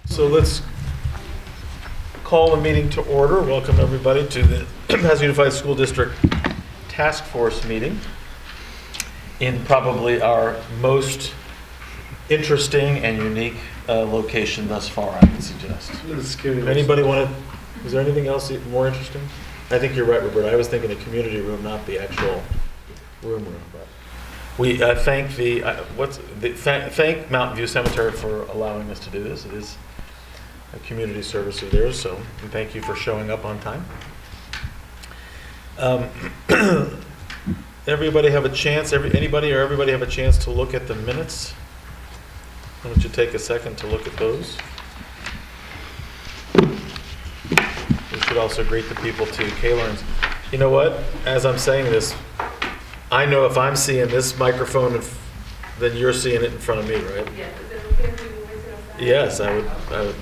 So let's call the meeting to order. Welcome everybody to the Pasadena Unified School District Task Force meeting in probably our most interesting and unique location thus far, I would suggest. Anybody want to, is there anything else more interesting? I think you're right, Robert. I was thinking a community room, not the actual room. But we thank thank Mountain View Cemetery for allowing us to do this. It is a community service of theirs, so thank you for showing up on time. Everybody have a chance, everybody have a chance to look at the minutes? Why don't you take a second to look at those? We should also greet the people too. Kayla, you know what? As I'm saying this, I know if I'm seeing this microphone, then you're seeing it in front of me, right? Yes. Is it okay if we move it outside? Yes, I would.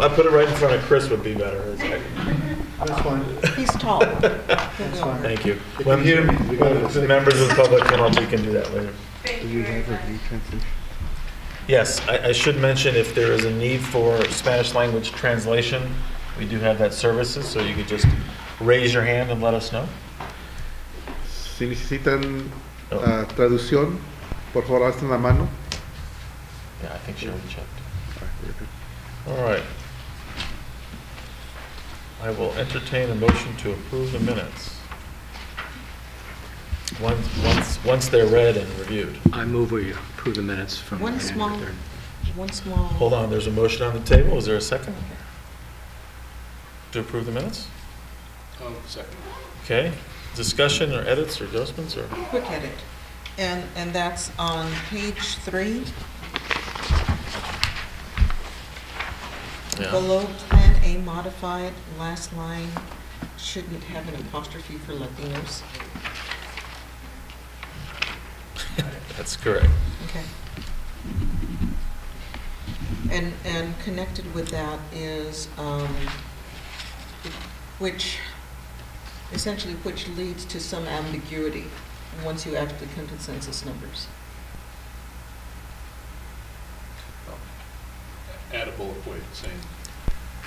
I put it right in front of Chris would be better. That's fine. He's tall. That's fine. Thank you. If When you hear me, we got it. members of the public come up, we can do that later. Thank Do you you very have a much. translation? Yes, I should mention if there is a need for Spanish language translation, we do have that services, so you could just raise your hand and let us know. Si necesitan traducción, por favor, alcen la mano. Yeah, I think she already checked. All right. I will entertain a motion to approve the minutes. Once they're read and reviewed. I move we approve the minutes from One small. Hold on, there's a motion on the table. Is there a second? To approve the minutes? Oh, second. Okay. Discussion or edits or adjustments or? Quick edit. And that's on page 3. Yeah. Below Plan A modified, last line shouldn't have an apostrophe for Latinos. That's correct. Okay. And connected with that is essentially which leads to some ambiguity once you actually come to census numbers. Add a bullet point saying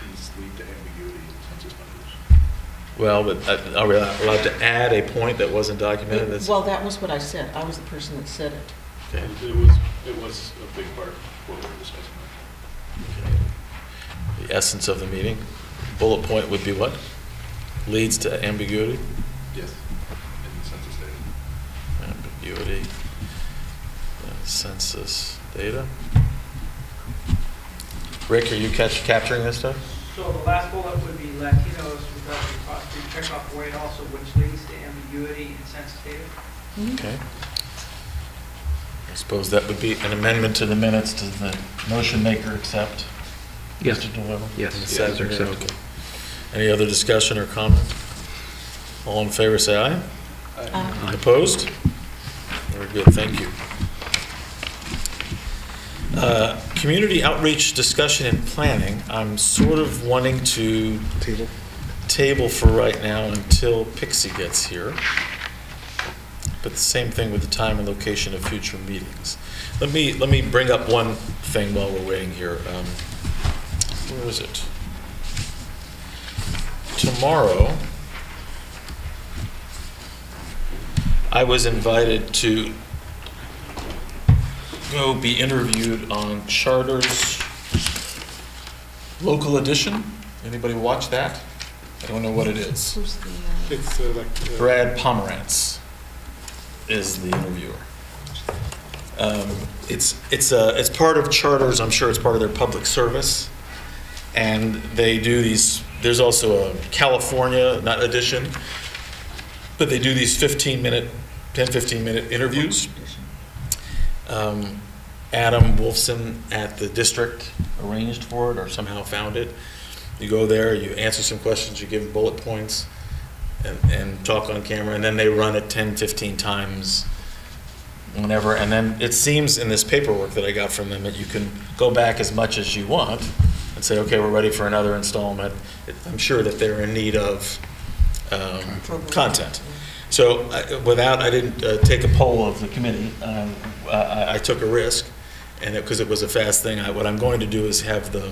these lead to ambiguity in census numbers. Well, but are we allowed to add a point that wasn't documented? That's, Well, that was what I said. I was the person that said it. okay. It was a big part of what we were discussing. Okay. The essence of the meeting. Bullet point would be what? Leads to ambiguity? Yes. In the census data. Ambiguity. Census data. Rick, are you capturing this stuff? So the last bullet would be Latinos reduction cost. We check off weight also, which leads to ambiguity in census data. Okay. I suppose that would be an amendment to the minutes. Does the motion maker accept? Yes. Mr. DeLuca? Yes, And the yes, seconder? acceptable. Okay. Any other discussion or comment? All in favor, say aye. Opposed? Very good, thank you. Community outreach discussion and planning, I'm sort of wanting to table for right now until Pixie gets here. But the same thing with the time and location of future meetings. Let me bring up one thing while we're waiting here. Where is it? Tomorrow, I was invited to go be interviewed on Charter's local edition. Anybody watch that? I don't know what it is. Who's the, It's Brad Pomerantz is the interviewer. It's part of Charter's. I'm sure it's part of their public service, and they do these. There's also a California not edition, but they do these 10-15-minute interviews. Adam Wolfson at the district arranged for it or somehow found it. You go there, you answer some questions, you give bullet points and talk on camera, and then they run it 10-15 times whenever. And then it seems in this paperwork that I got from them that you can go back as much as you want and say, okay, we're ready for another installment. I'm sure that they're in need of content. So I didn't take a poll of the committee. I took a risk, and because it was a fast thing, what I'm going to do is have the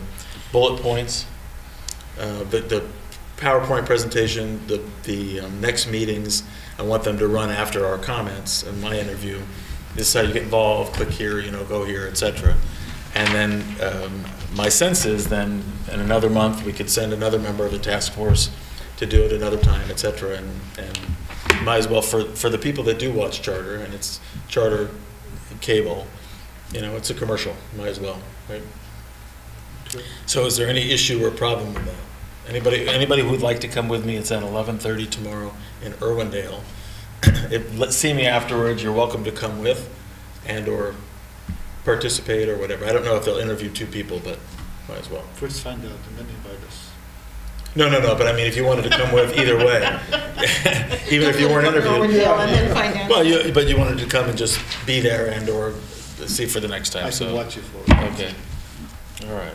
bullet points, the PowerPoint presentation, the next meetings. I want them to run after our comments and my interview. This is how you get involved. Click here, go here, etc. And then my sense is then in another month we could send another member of the task force to do it another time, etc. And might as well for the people that do watch Charter, and it's Charter cable. It's a commercial. Might as well, right? So is there any issue or problem with that? Anybody who would like to come with me? It's at 11:30 tomorrow in Irwindale. See me afterwards. You're welcome to come with or participate or whatever. I don't know if they'll interview 2 people, but might as well. First find out and then invite us. No, but I mean, if you wanted to come with either way, even if you weren't interviewed. And then find out. Well, but you wanted to come and just be there or see for the next time. I so can watch you for it. Okay. All right.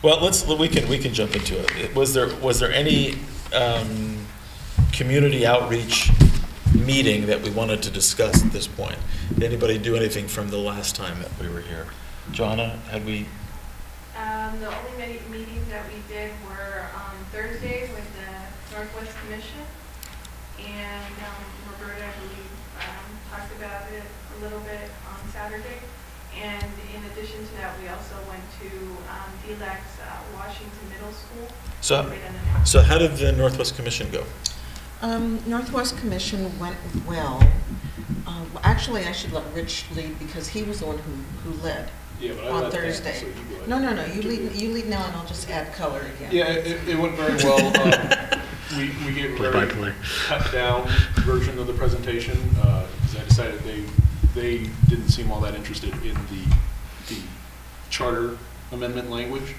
Well, we can jump into it. Was there any community outreach meeting that we wanted to discuss at this point? Did anybody do anything from the last time that we were here? Jonna, had we? The only meetings that we did were on Thursday with the Northwest Commission, and Roberta, I believe, talked about it a little bit on Saturday. And in addition to that, we also went to DLAC's Washington Middle School. So how did the Northwest Commission go? Northwest Commission went well. Actually, I should let Rich lead because he was the one who led. Yeah, but I on let Dan, Thursday. so you go ahead. No. You lead now, and I'll just add color again. Yeah, it went very well. We gave a very cut down version of the presentation because I decided they didn't seem all that interested in the charter amendment language.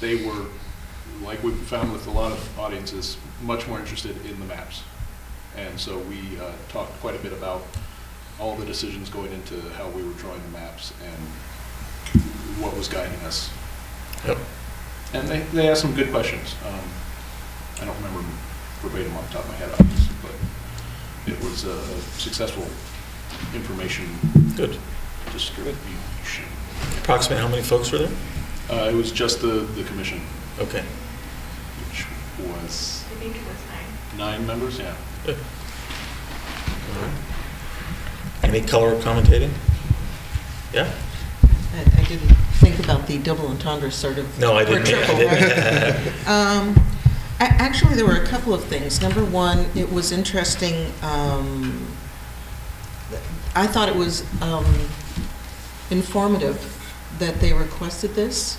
They were, like we've found with a lot of audiences, much more interested in the maps. And so we talked quite a bit about all the decisions going into how we were drawing the maps and what was guiding us. Yep. And they asked some good questions. I don't remember verbatim off the top of my head, obviously, but it was a successful information distribution. Approximately how many folks were there? It was just the commission. Okay. Which was I think it was 9. 9 members, yeah. Good. All right. Any color commentating? Yeah? I didn't think about the double entendre sort of. No, I didn't. Or triple, right? Actually, there were a couple of things. Number one, it was interesting. I thought it was informative that they requested this.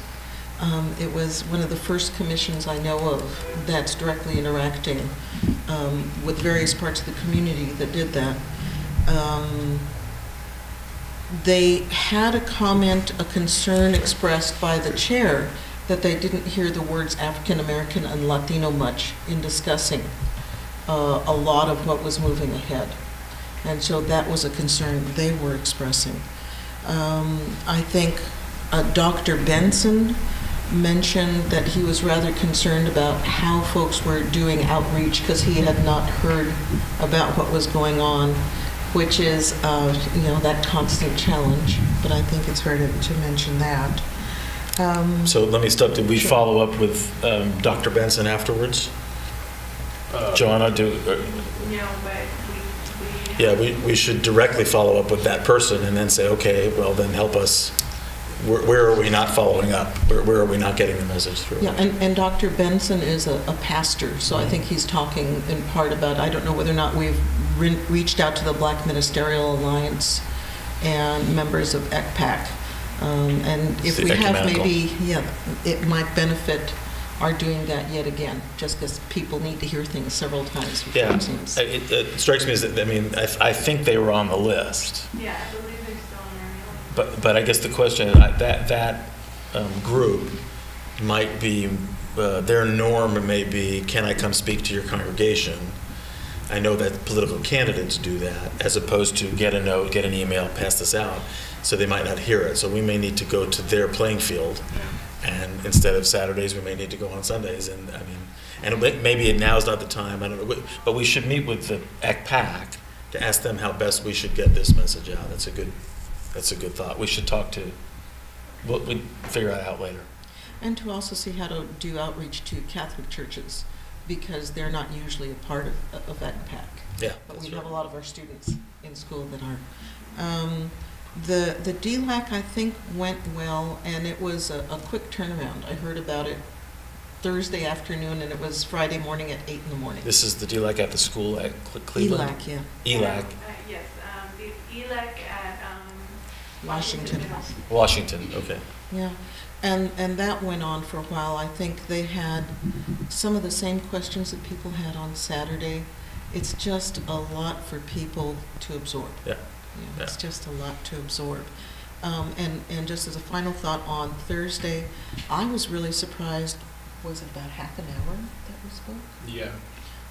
It was one of the first commissions I know of that's directly interacting with various parts of the community that did that. They had a comment, a concern expressed by the chair that they didn't hear the words African American and Latino much in discussing a lot of what was moving ahead. And so that was a concern they were expressing. I think Dr. Benson mentioned that he was rather concerned about how folks were doing outreach because he had not heard about what was going on, which is, that constant challenge. But I think it's fair to mention that. So let me stop. Did we Sure. follow up with Dr. Benson afterwards? Joanna, No, but we yeah, we should directly follow up with that person and then say, okay, well then help us. Where are we not following up? Where are we not getting the message through? Yeah, and Dr. Benson is a pastor, so I think he's talking in part about, I don't know whether or not we've reached out to the Black Ministerial Alliance and members of ECPAC. And if The we have ecumenical. maybe, it might benefit our doing that yet again, just because people need to hear things several times before Yeah, it seems. it strikes me as that, I think they were on the list. Yeah, I believe they're still on our mailing. But I guess the question is that group might be, their norm may be, can I come speak to your congregation? I know that political candidates do that, as opposed to get a note, get an email, pass this out, so they might not hear it. So we may need to go to their playing field, and instead of Saturdays, we may need to go on Sundays. And maybe now is not the time, I don't know, but we should meet with the ECPAC to ask them how best we should get this message out. That's a good That's a good thought. We should talk to, we'll figure that out later. And to also see how to do outreach to Catholic churches, because they're not usually a part of that pack. Yeah, But that's we have right. a lot of our students in school that are. The DLAC, I think, went well, and it was a quick turnaround. I heard about it Thursday afternoon, and it was Friday morning at 8 in the morning. This is the DLAC at the school at Cleveland? ELAC, yeah. ELAC, Yes, the ELAC at Washington. Washington, okay. Yeah, and that went on for a while. I think they had some of the same questions that people had on Saturday. It's just a lot for people to absorb. Yeah. Yeah, it's just a lot to absorb. And just as a final thought, on Thursday, I was really surprised. Was it about half an hour that we spoke? Yeah.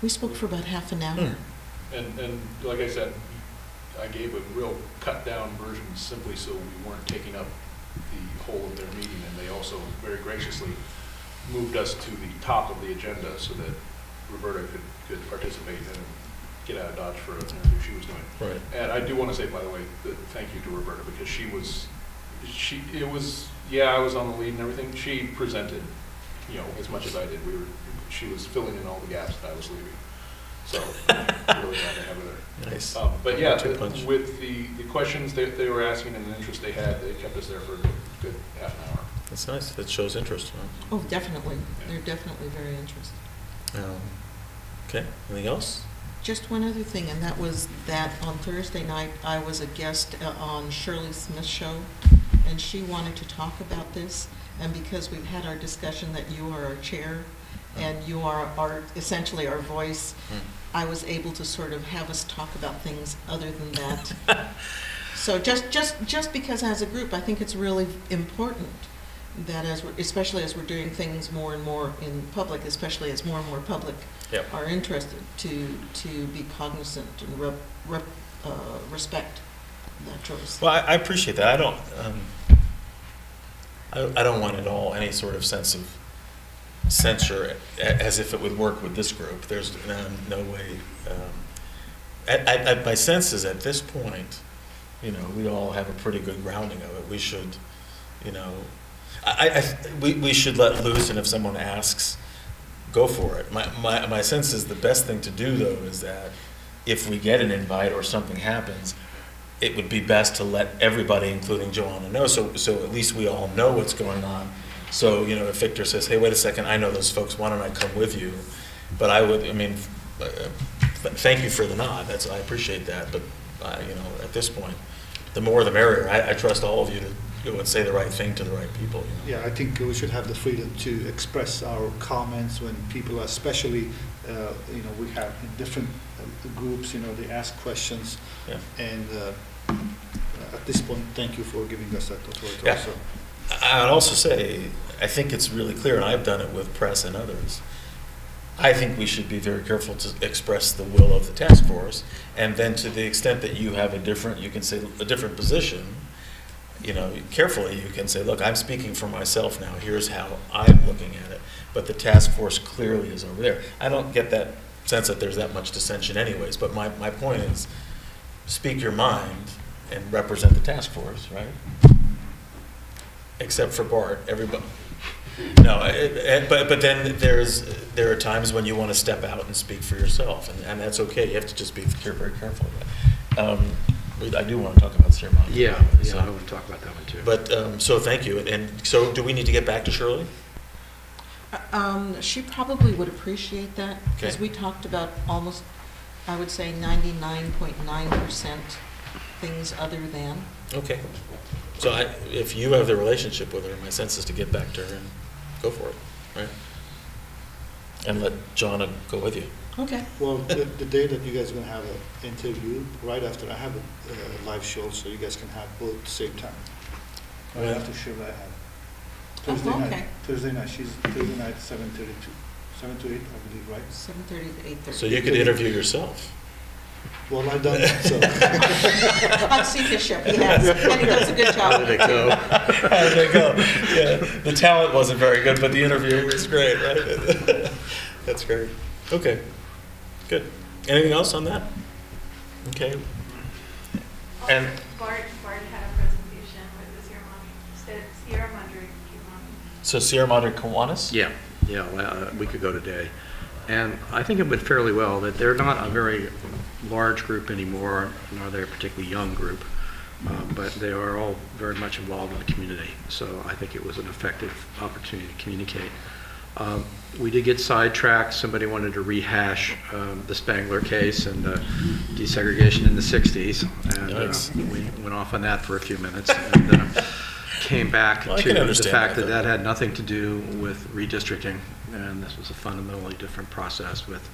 We spoke for about half an hour. And like I said, I gave a real cut down version simply so we weren't taking up the whole of their meeting, and they also very graciously moved us to the top of the agenda so that Roberta could participate and get out of Dodge for an interview she was doing. Right. And I do want to say, by the way, that thank you to Roberta, because I was on the lead and everything. She presented, as much as I did. She was filling in all the gaps that I was leaving. So I'm really glad to have her there. Nice. But yeah, Two punch. with the questions they were asking and the interest they had, they kept us there for a good half an hour. That's nice. That shows interest, huh? Oh, definitely. They're definitely very interested. Okay, anything else? Just one other thing, and that was that on Thursday night, I was a guest on Shirley Smith's show, and she wanted to talk about this. And because we've had our discussion that you are our chair, and you are essentially our voice, I was able to sort of have us talk about things other than that. So just because as a group, I think it's really important that especially as we're doing things more and more in public, especially as more and more public are interested, to be cognizant and respect that choice. Well, I appreciate that. I don't want at all any sort of sense of censure as if it would work with this group. There's no way. My sense is at this point, we all have a pretty good grounding of it. We should, we should let loose, and if someone asks, go for it. My sense is the best thing to do, though, is that if we get an invite or something happens, it would be best to let everybody, including Joanna, know, so at least we all know what's going on. So, if Victor says, hey, wait a second, I know those folks, why don't I come with you? But thank you for the nod. I appreciate that. But, at this point, the more the merrier. I trust all of you to go and say the right thing to the right people. Yeah, I think we should have the freedom to express our comments when people are, especially, we have in different groups, they ask questions. Yeah. And at this point, thank you for giving us that authority. Yeah. Also. I'd also say, I think it's really clear, and I've done it with press and others, I think we should be very careful to express the will of the task force, and then to the extent that you have you can say a different position, carefully you can say, look, I'm speaking for myself now, here's how I'm looking at it, but the task force clearly is over there. I don't get that sense that there's that much dissension anyways, but my point is, speak your mind and represent the task force, right? Except for Bart, everybody. No, but then there are times when you want to step out and speak for yourself, and that's okay. You have to just be very careful of that. I do want to talk about ceremony. Yeah, so. I want to talk about that one too. But so thank you. And so, do we need to get back to Shirley? She probably would appreciate that, because Okay. we talked about almost, I would say, 99.9% things other than. Okay. So if you have the relationship with her, my sense is to get back to her and go for it, right? And let Jonna go with you. Okay. Well, the day that you guys are going to have an interview, right after I have a live show, so you guys can have both at the same time. Right after show I have. Thursday okay. night. Thursday night. She's Thursday night, 7:30 to 7 to 8, I believe, right? 7:30 to 8:30. So you could interview yourself. Well, I've done that, so. I've seen his show, he has, and he does a good job. How did it go? How did it go? Yeah, the talent wasn't very good, but the interview was great, right? That's great. Okay, good. Anything else on that? Okay. And Bart had a presentation So Sierra Madre Kiwanis? Yeah, we could go today. And I think it went fairly well, that they're not a very large group anymore, nor they're a particularly young group, but they are all very much involved in the community. So I think it was an effective opportunity to communicate. We did get sidetracked. Somebody wanted to rehash the Spangler case and desegregation in the 60s. And Nice. We went off on that for a few minutes. And came back Well, I to can the fact that, that had nothing to do with redistricting. And this was a fundamentally different process with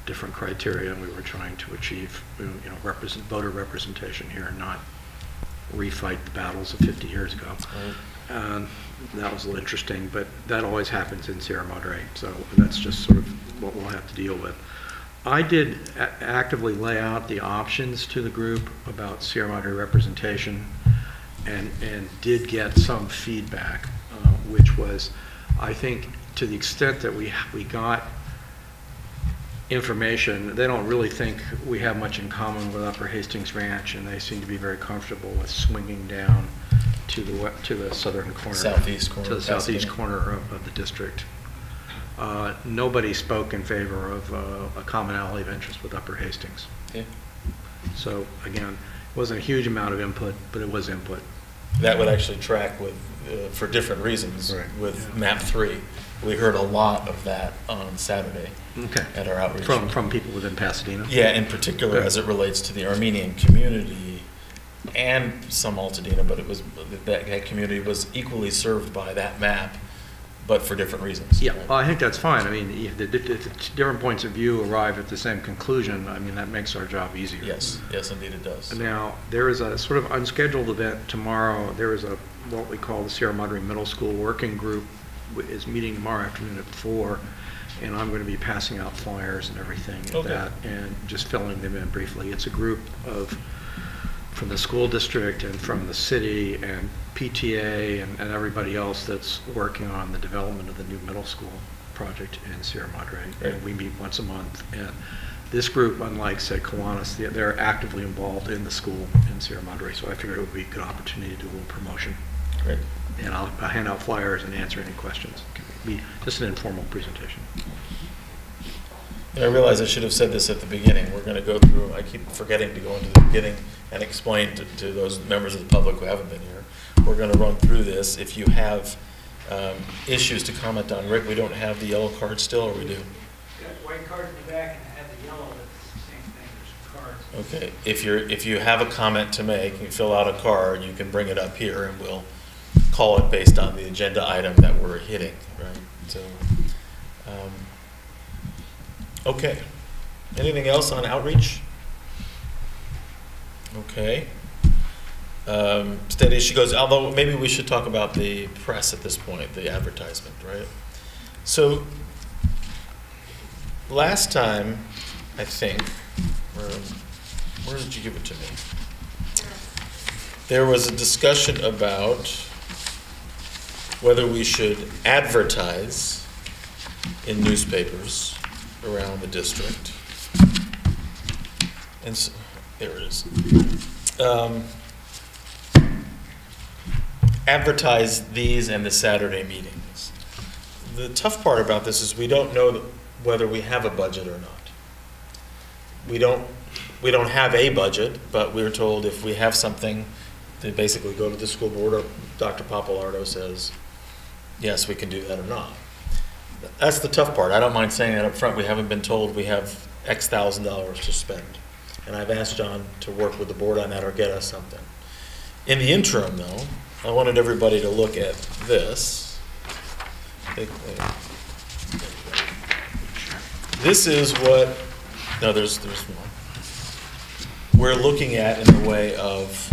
different criteria. And we were trying to achieve, voter representation here, not refight the battles of 50 years ago. Right. That was a little interesting, but that always happens in Sierra Madre, so that's just sort of what we'll have to deal with. I did actively lay out the options to the group about Sierra Madre representation and did get some feedback, which was, I think, to the extent that we got information, they don't really think we have much in common with Upper Hastings Ranch, and they seem to be very comfortable with swinging down to the southern corner, Southeast corner, to the southeast Pasadena. corner of the district. Nobody spoke in favor of a commonality of interest with Upper Hastings. Yeah. So again, it wasn't a huge amount of input, but it was input. That would actually track with, for different reasons, Right. with map 3. We heard a lot of that on Saturday Okay. at our outreach. From people within Pasadena. Yeah, in particular as it relates to the Armenian community and some Altadena, but it was that community was equally served by that map, but for different reasons. Yeah, right? well, I think that's fine. I mean, if the different points of view arrive at the same conclusion, I mean, that makes our job easier. Yes, yes, indeed it does. Now, there is a sort of unscheduled event tomorrow. There is what we call the Sierra Madre Middle School Working Group is meeting tomorrow afternoon at 4, and I'm going to be passing out flyers and everything at Okay. that, and just filling them in briefly. It's a group from the school district and from the city and PTA and everybody else that's working on the development of the new middle school project in Sierra Madre. Right. And we meet once a month. And this group, unlike, say, Kiwanis, they're actively involved in the school in Sierra Madre, so I figured it would be a good opportunity to do a little promotion. Great. And I'll hand out flyers and answer any questions. It can be just an informal presentation. And I realize I should have said this at the beginning. We're going to go through, I keep forgetting to go into the beginning and explain to those members of the public who haven't been here. We're going to run through this. If you have issues to comment on, Rick, we don't have the yellow card still, or we do? Got white card in the back and I have the yellow, that's the same thing, there's cards. Okay. If you have a comment to make, you fill out a card, you can bring it up here, and we'll call it based on the agenda item that we're hitting, right? So, okay. Anything else on outreach? Okay. Steady as she goes, although maybe we should talk about the press at this point, the advertisement, right? So, last time, I think, where did you give it to me? There was a discussion about whether we should advertise in newspapers around the district. And so, there it is. Advertise these and the Saturday meetings. The tough part about this is we don't know whether we have a budget or not. We don't have a budget, but we're told if we have something, to basically go to the school board, or Dr. Papalardo says, yes, we can do that or not. That's the tough part. I don't mind saying that up front. We haven't been told we have X thousand dollars to spend. And I've asked John to work with the board on that or get us something. In the interim, though, I wanted everybody to look at this. This is what, no, there's more. We're looking at in the way of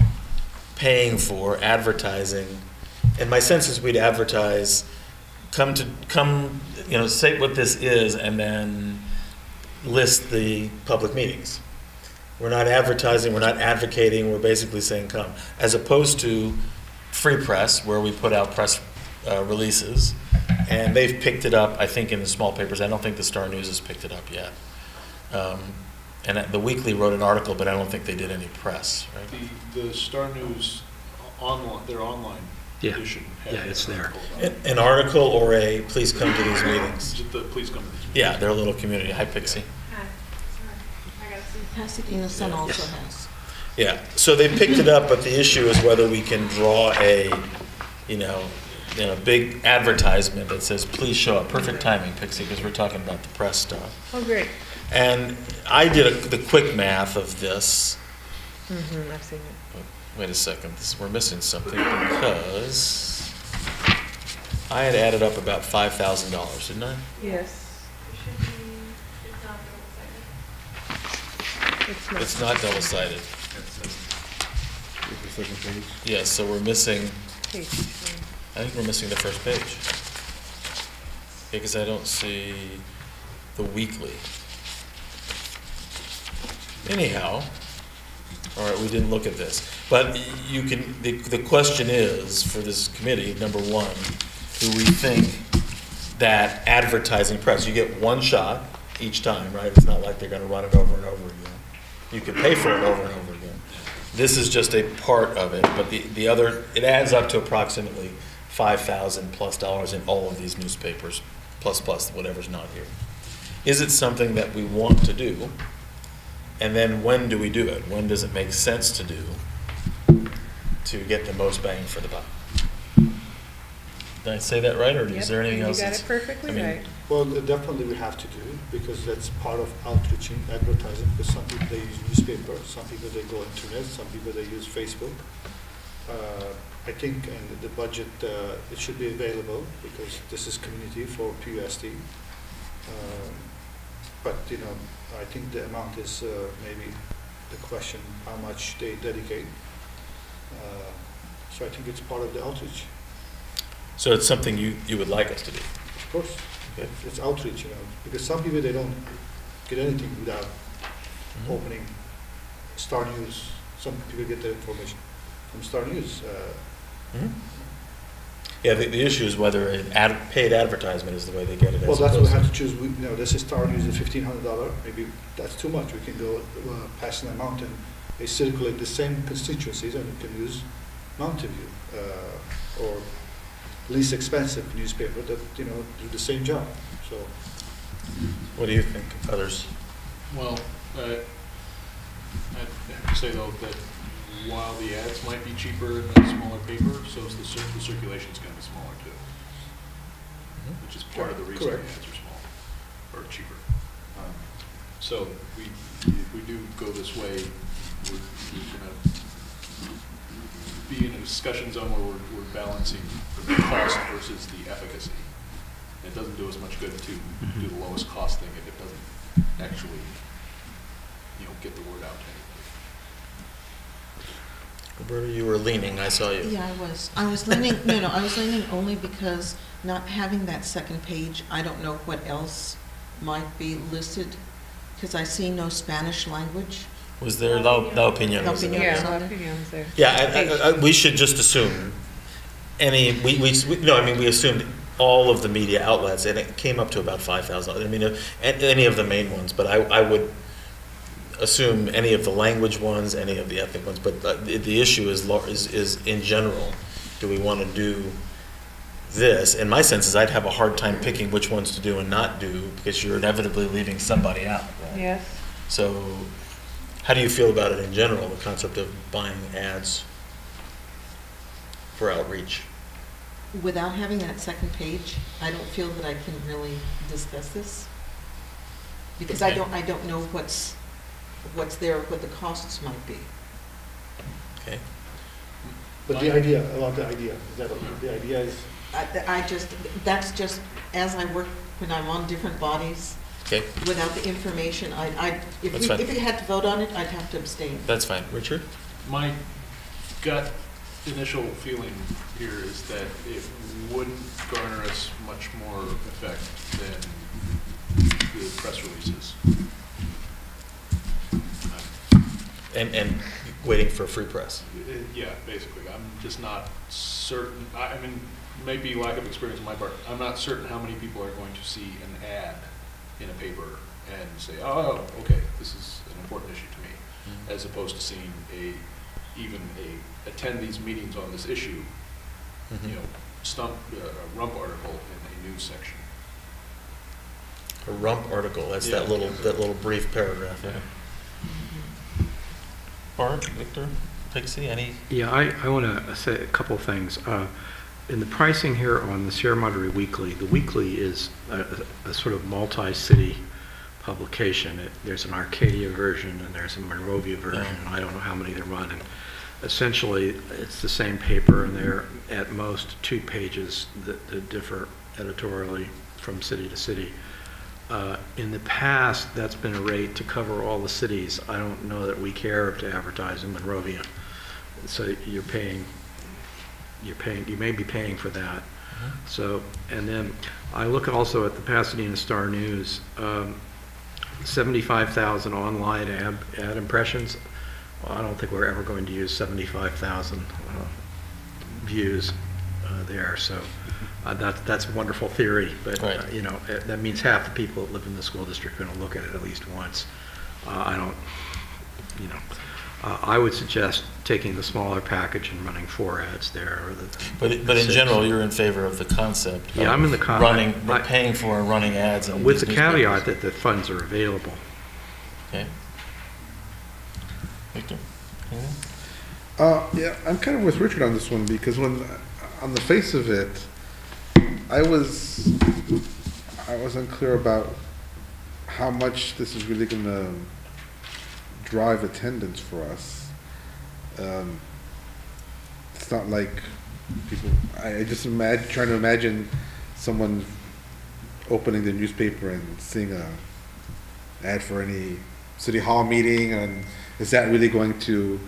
paying for advertising. And my sense is we'd advertise, say what this is and then list the public meetings. We're not advertising, we're not advocating, we're basically saying come. As opposed to free press, where we put out press releases, and they've picked it up, I think, in the small papers. I don't think the Star News has picked it up yet. And the Weekly wrote an article, but I don't think they did any press, right? The Star News, their online Yeah. It should have Yeah, it's there. An article or a please come to these meetings. Just the please come to these meetings. Yeah, they're a little community. Hi, Pixie. Hi, sorry, I gotta see. Pasadena Sun also has. Yeah, so they picked it up, but the issue is whether we can draw a, big advertisement that says, please show up. Perfect timing, Pixie, because we're talking about the press stuff. Oh, great. And I did the quick math of this. Mm-hmm, I've seen it. Wait a second, we're missing something because I had added up about $5,000, didn't I? Yes. It should be, it's not double-sided. It's not. It's not double-sided. The second page. Yes, so we're missing, Page three. I think we're missing the first page. Because I don't see the weekly. Anyhow, all right, we didn't look at this. But you can, the question is, for this committee, number one, do we think that advertising press, you get one shot each time, right? It's not like they're gonna run it over and over again. You could pay for it over and over again. This is just a part of it, but the other, it adds up to approximately $5,000+ in all of these newspapers, plus whatever's not here. Is it something that we want to do? And then when do we do it? When does it make sense to do to get the most bang for the buck? Did I say that right, or is there anything else? You got it perfectly right. Well, definitely we have to do it because that's part of outreaching advertising. Because some people they use newspaper, some people they go internet, some people they use Facebook. I think in the budget it should be available because this is community for PUSD. But I think the amount is maybe the question how much they dedicate. So I think it's part of the outreach. So it's something you would like us to do? Of course, Okay. it's outreach, because some people they don't get anything without opening Star News. Some people get their information from Star News. Mhm. Yeah, the issue is whether an paid advertisement is the way they get it. Well, as that's what we opposed have to choose. This is Star News at $1,500. Maybe that's too much. We can go Pasadena Mountain. They circulate the same constituencies, and we can use Mountain View or least expensive newspaper that do the same job. So, What do you think, others? Well, I'd have to say though that while the ads might be cheaper in a smaller paper, so is the circulation's going to be smaller too, which is part of the reason Correct. the ads are small or cheaper. So if we do go this way, we're going to be in a discussion zone where we're balancing the cost versus the efficacy. It doesn't do us much good to do the lowest cost thing if it doesn't actually, get the word out to anybody. Roberta, you were leaning, I saw you. Yeah, I was leaning, no, I was leaning only because not having that second page, I don't know what else might be listed, because I see no Spanish language. Was there La Opinión? La Opinión. Yeah, on La there. Opinion's there. Yeah, we should just assume we assumed all of the media outlets, and it came up to about 5,000. I mean, any of the main ones, but I would assume any of the language ones, any of the ethnic ones. But the issue is in general, do we want to do this? And my sense is I'd have a hard time picking which ones to do and not do because you're inevitably leaving somebody out. Right? Yes. So, how do you feel about it in general, the concept of buying ads for outreach? Without having that second page, I don't feel that I can really discuss this. Because Okay. I don't know what's there, what the costs might be. Okay. But the idea, about the idea, is that the idea is That's just, as I work, when I'm on different bodies, Okay, without the information, if That's fine. you had to vote on it, I'd have to abstain. that's fine. Richard? My gut initial feeling here is that it wouldn't garner us much more effect than the press releases. And waiting for a free press. Yeah, basically. I'm just not certain. I mean, maybe lack of experience on my part. I'm not certain how many people are going to see an ad in a paper and say, oh, okay, this is an important issue to me, as opposed to seeing attend these meetings on this issue you know, rump article in a news section. A rump article, that's Yeah. that little brief paragraph, yeah. Bart, Victor, Pixie, any? Yeah, I want to say a couple of things. In the pricing here on the Sierra Madre Weekly, the weekly is a sort of multi-city publication. There's an Arcadia version and there's a Monrovia version, and I don't know how many they're running. Essentially, it's the same paper, and they're at most 2 pages that differ editorially from city to city. In the past, that's been a rate to cover all the cities. I don't know that we care to advertise in Monrovia. So you may be paying for that. So, and then I look also at the Pasadena Star News, 75,000 online ad impressions. Well, I don't think we're ever going to use 75,000 views there. So that's a wonderful theory, but right. you know, that means half the people that live in the school district are going to look at it at least once. I don't, you know. I would suggest taking the smaller package and running 4 ads there. Or but in 6. general, you're in favor of the concept. Yeah, I'm in the concept. Paying for and running ads. In with the these caveat newspapers. that the funds are available. Okay. Victor? Yeah, I'm kind of with Richard on this one, because when, on the face of it, I was unclear about how much this is really going to drive attendance for us. It's not like people, I just trying to imagine someone opening the newspaper and seeing a ad for any city hall meeting, and is that really going to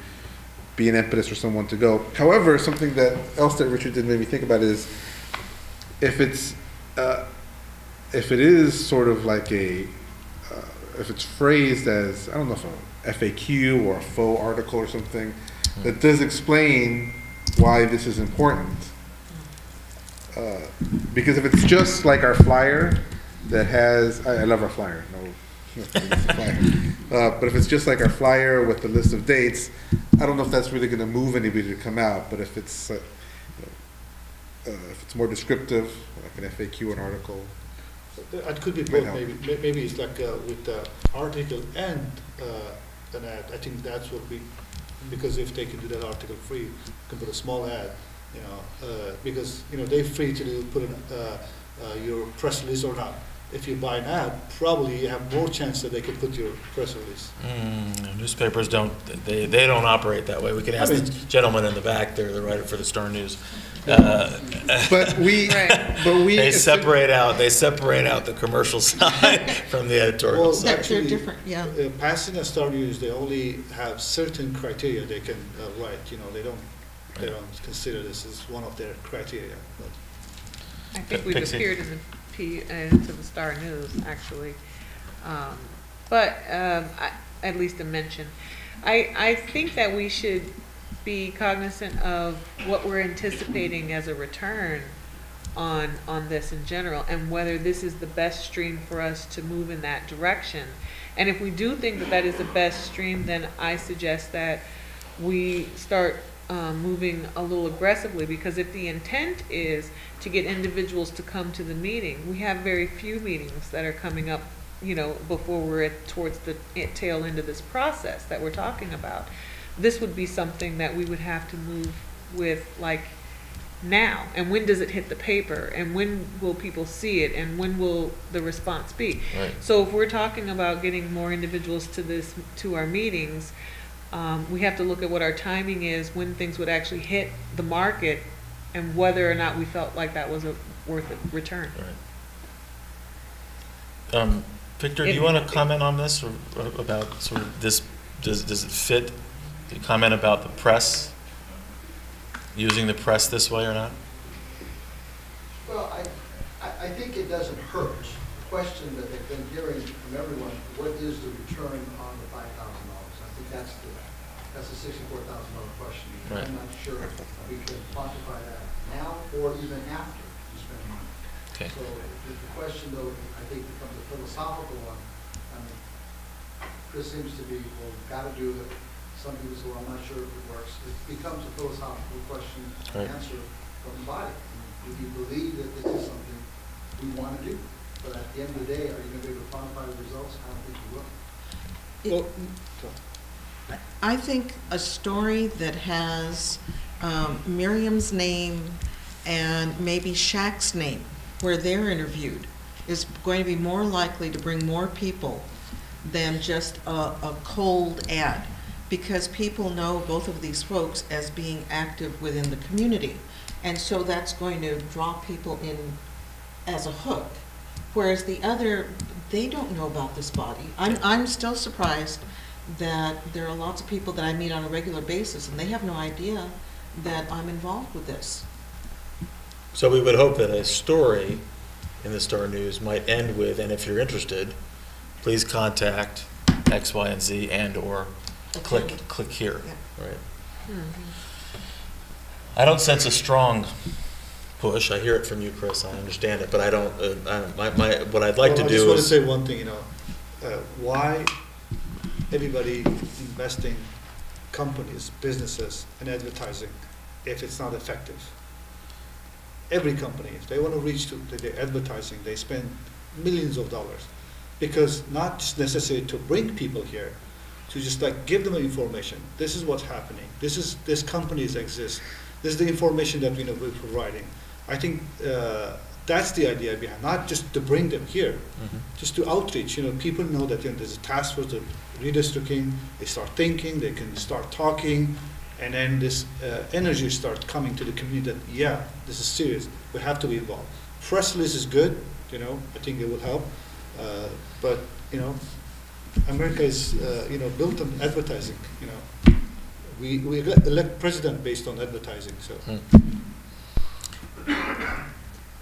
be an impetus for someone to go? However, something else that Richard did make me think about is if it is sort of like if it's phrased as, I don't know if a FAQ or a faux article or something that does explain why this is important. Because if it's just like our flyer that has, I love our flyer, but if it's just like our flyer with the list of dates, I don't know if that's really going to move anybody to come out. But if it's more descriptive, like an FAQ, an article, It could be both. Maybe it's like with the article and an ad. I think that's what because if they can do that article free, you can put a small ad, you know, because you know they're free to put in your press release or not. If you buy an ad, probably you have more chance that they can put your press release. Newspapers don't operate that way. We can ask the gentleman in the back there, the writer for the Star News. but we they separate out the commercial side from the editorial side. Actually, they're different, yeah. Pasadena Star News, they only have certain criteria they can write. You know, they don't consider this as one of their criteria. But I think we've Pixie. appeared in to the Star News, actually. At least a mention. I think that we should be cognizant of what we're anticipating as a return on this in general, and whether this is the best stream for us to move in that direction. And if we do think that is the best stream, then I suggest that we start moving a little aggressively, because if the intent is to get individuals to come to the meeting, we have very few meetings that are coming up, you know, before we're towards the tail end of this process that we're talking about. This would be something that we would have to move with, like, now. And when does it hit the paper? And when will people see it? And when will the response be? Right. So if we're talking about getting more individuals to our meetings, we have to look at what our timing is, when things would actually hit the market, and whether or not we felt like that was worth a return. Right. Victor, do you want to comment on this, or about sort of this? Does it fit? Comment about the press, using the press this way or not? Well, I think it doesn't hurt. The question that they've been hearing from everyone: what is the return on the $5,000? I think that's the $64,000 question. Right. I'm not sure we can quantify that now or even after you spend money. Okay. So the question, though, I think becomes a philosophical one. I mean, Chris seems to be, well, got to do it. Some people say, well, I'm not sure if it works. It becomes a philosophical question to answer. from the body. Do you believe that this is something we want to do? But at the end of the day, are you going to be able to quantify the results? I don't think you will. Well, I think a story that has Miriam's name and maybe Shaq's name, where they're interviewed, is going to be more likely to bring more people than just a cold ad, because people know both of these folks as being active within the community. And so that's going to draw people in as a hook. Whereas the other, they don't know about this body. I'm still surprised that there are lots of people that I meet on a regular basis and they have no idea that I'm involved with this. So we would hope that a story in the Star News might end with, and if you're interested, please contact X, Y, and Z, and or click here, Yeah. right? Mhm. I don't sense a strong push. I hear it from you, Chris. I understand it, but I don't. What I'd like to I do just want to is say one thing. Why everybody investing companies, businesses, in advertising if it's not effective? Every company, if they want to reach to their advertising, they spend millions of dollars, because not just necessary to bring people here, to just like give them information. This is what's happening. This companies exist. This is the information that we're providing. I think that's the idea behind, not just to bring them here, just to outreach. People know that there's a task force, the redistricting. They start thinking, they can start talking, and then this energy starts coming to the community that yeah, this is serious. We have to be involved. Press release is good. I think it will help. But America is built on advertising. We elect president based on advertising. So.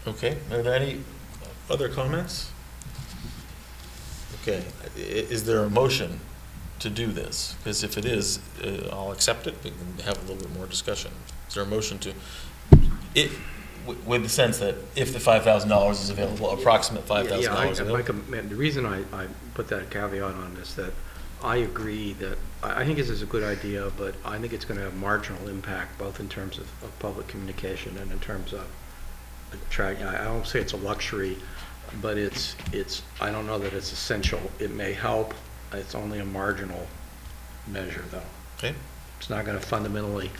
okay. Are there any other comments? Okay. Is there a motion to do this? Because if it is, I'll accept it. We can have a little bit more discussion. Is there a motion to it? With the sense that if the $5,000 is available, approximate $5,000 available. The reason I put that caveat on is that I agree that I think this is a good idea, but I think it's going to have marginal impact both in terms of public communication and in terms of attracting. I don't say it's a luxury, but it's I don't know that it's essential. It may help. It's only a marginal measure, though. Okay. It's not going to fundamentally.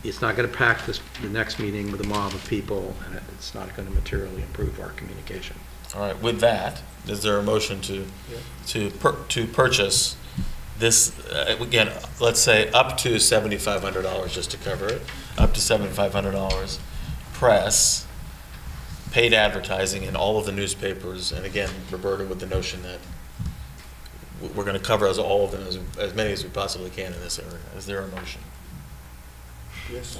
It's not going to pack the next meeting with a mob of people, and it's not going to materially improve our communication. All right. With that, is there a motion to purchase this again? Let's say up to $7,500 just to cover it. Up to $7,500. Press, paid advertising in all of the newspapers, and again, Roberta, with the notion that we're going to cover all of them, as many as we possibly can in this area. Is there a motion? Yes.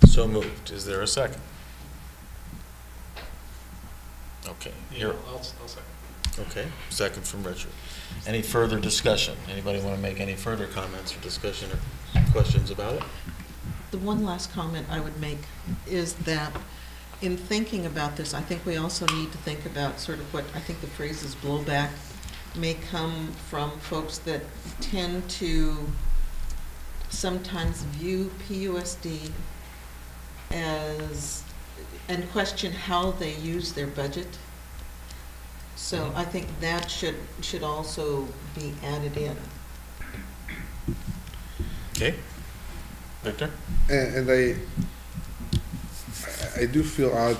So moved. Is there a second? Okay. Yeah, I'll second. Okay. Second from Richard. Any further discussion? Anybody want to make any further comments or discussion or questions about it? The one last comment I would make is that in thinking about this, I think we also need to think about sort of what I think the phrase is blowback may come from folks that tend to sometimes view PUSD as, and question how they use their budget. So I think that should also be added in. Okay. Victor? And I do feel odd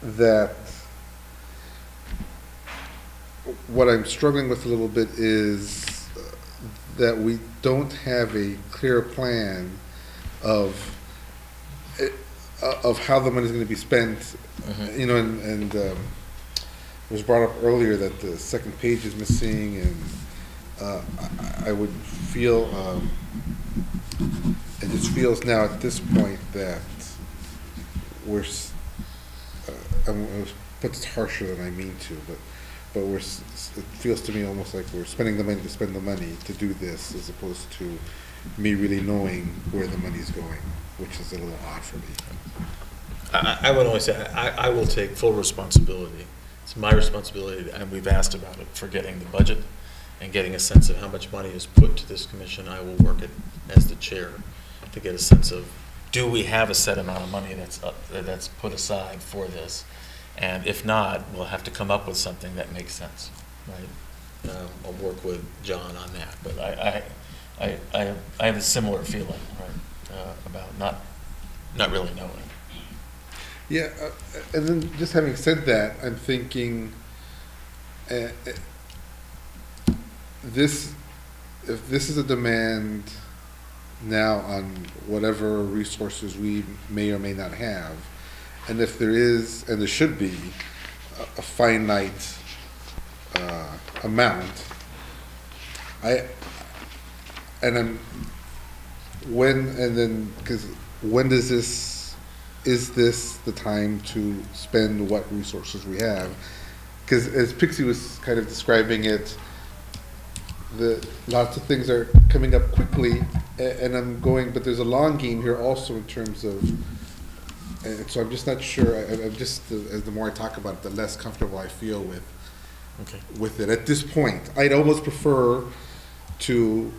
that what I'm struggling with a little bit is that we don't have a clear plan of how the money is going to be spent. And it was brought up earlier that the second page is missing, and I would feel it just feels now at this point that we're I'm going to put this harsher than I mean to, but it feels to me almost like we're spending the money to spend the money to do this, as opposed to me really knowing where the money's going, which is a little odd for me. I would only say I will take full responsibility. It's my responsibility, and we've asked about it, for getting the budget and getting a sense of how much money is put to this commission. I will work it as the chair to get a sense of do we have a set amount of money that's put aside for this? And if not, we'll have to come up with something that makes sense, right? I'll work with John on that, but I have a similar feeling, right, about not really knowing. Yeah, and then just having said that, I'm thinking if this is a demand now on whatever resources we may or may not have, and if there is, and there should be, a finite amount, is this the time to spend what resources we have? Because as Pixie was kind of describing it, lots of things are coming up quickly, and I'm going, but there's a long game here also in terms of, and so I'm just not sure, I'm just, as the more I talk about it, the less comfortable I feel with it. At this point, I'd almost prefer to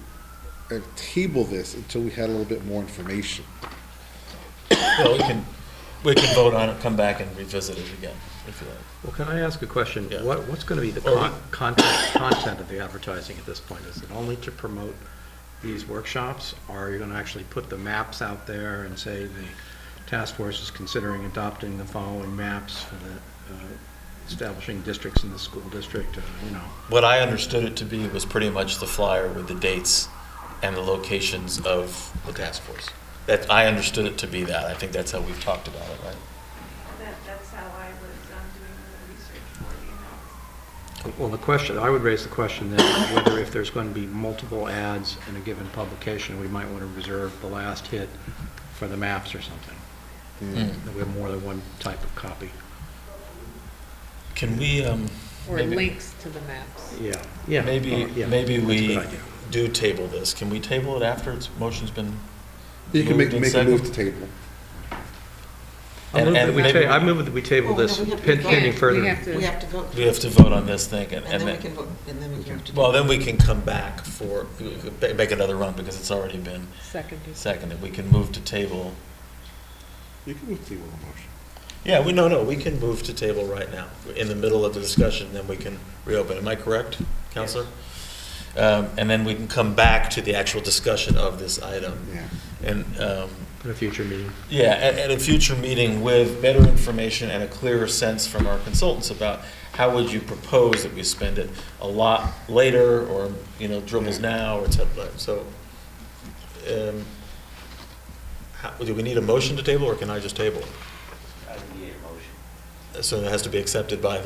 table this until we had a little bit more information. Well, we can vote on it, come back and revisit it again, if you like. Well, can I ask a question? Yeah. What's going to be the content of the advertising at this point? Is it only to promote these workshops, or are you going to actually put the maps out there and say the task force is considering adopting the following maps for the establishing districts in the school district, you know? What I understood it to be was pretty much the flyer with the dates and the locations of the task force. That I understood it to be that. I think that's how we've talked about it, right? That's how I was doing the research for the emails. Well, I would raise the question then whether if there's going to be multiple ads in a given publication, we might want to reserve the last hit for the maps or something. That we have more than one type of copy. Can we, Or maybe, links to the maps. Yeah. maybe That's a we good idea. do table this. Can we table it after its motion's been You can make moved and a move seconded? to table. I move that we table Oh, no, this we have to vote. pending further. We have to- We have to vote. We have to vote on this thing, And then we can vote, and then we can. well, then we can come back for, we could make another run because it's already been seconded. We can move to table. You can move to table the motion. Yeah, we can move to table right now. In the middle of the discussion, then we can reopen. Am I correct, Counselor? And then we can come back to the actual discussion of this item. Yeah. And, In a future meeting. yeah, at a future meeting with better information and a clearer sense from our consultants about how would you propose that we spend it a lot later, or, dribbles now, or et cetera. So, do we need a motion to table, or can I just table it? I need a motion. So it has to be accepted by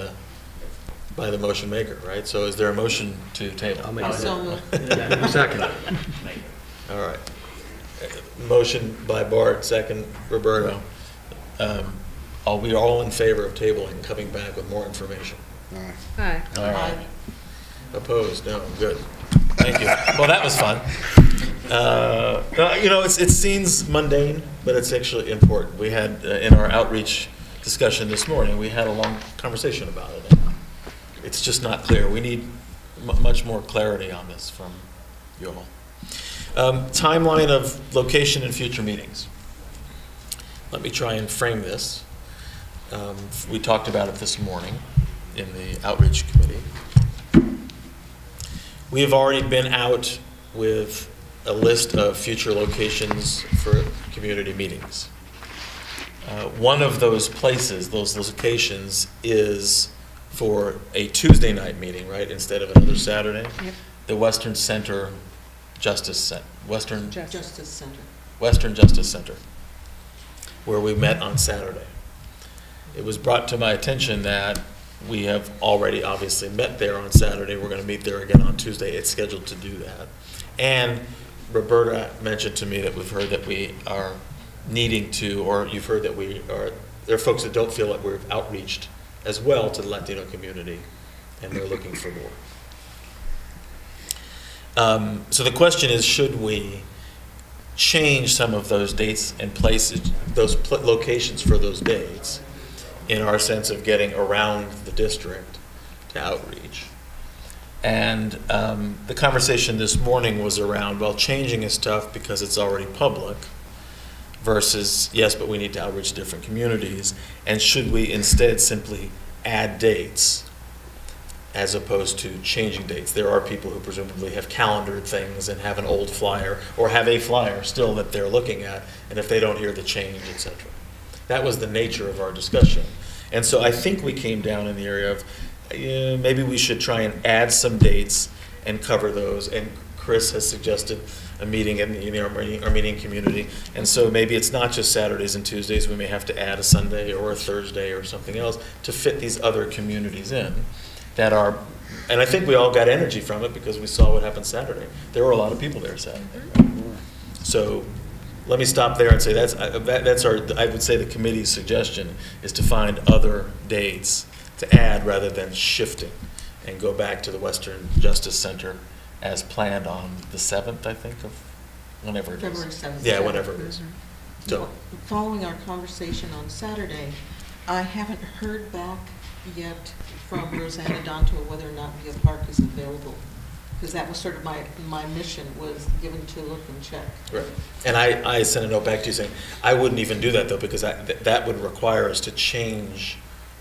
the motion maker, right? So is there a motion to table? I'll make So it. moved. Second. All right. Motion by Bart, second Roberto. Are we all in favor of tabling and coming back with more information? All right. Hi. All right. Opposed? No. Good. Thank you. Well, that was fun. It seems mundane, but it's actually important. We had, in our outreach discussion this morning, we had a long conversation about it. It's just not clear. We need much more clarity on this from you all. Timeline of location and future meetings. Let me try and frame this. We talked about it this morning in the outreach committee. We have already been out with a list of future locations for community meetings. One of those places, those locations, is for a Tuesday night meeting, right, instead of another Saturday? Yep. The Western Center Justice Center, Western Justice Center. Justice Center, where we met on Saturday. It was brought to my attention that we have already obviously met there on Saturday. We're going to meet there again on Tuesday. It's scheduled to do that. And Roberta mentioned to me that we've heard that we are needing to, or you've heard that there are folks that don't feel like we've outreached as well to the Latino community, and they're looking for more. So the question is, should we change some of those dates and places, those locations for those dates, in our sense of getting around the district to outreach? And the conversation this morning was around, well, changing is tough because it's already public, versus, yes, but we need to outreach to different communities, and should we instead simply add dates as opposed to changing dates? There are people who presumably have calendared things and have an old flyer, or have a flyer still that they're looking at, and if they don't hear the change, etc. That was the nature of our discussion. And so I think we came down in the area of maybe we should try and add some dates and cover those, and Chris has suggested a meeting in the Armenian community, and so maybe it's not just Saturdays and Tuesdays, we may have to add a Sunday or a Thursday or something else to fit these other communities in that are, and I think we all got energy from it because we saw what happened Saturday. There were a lot of people there Saturday. Right? So let me stop there and say that's our, I would say the committee's suggestion is to find other dates to add rather than shifting and go back to the Western Justice Center as planned on the 7th, I think, of whenever it is. February 7th. Yeah, whenever it is. So, following our conversation on Saturday, I haven't heard back yet from Rosanna Danto whether or not Via Park is available. Because that was sort of my mission, was given to look and check. right. And I sent a note back to you saying, I wouldn't even do that though, because that would require us to change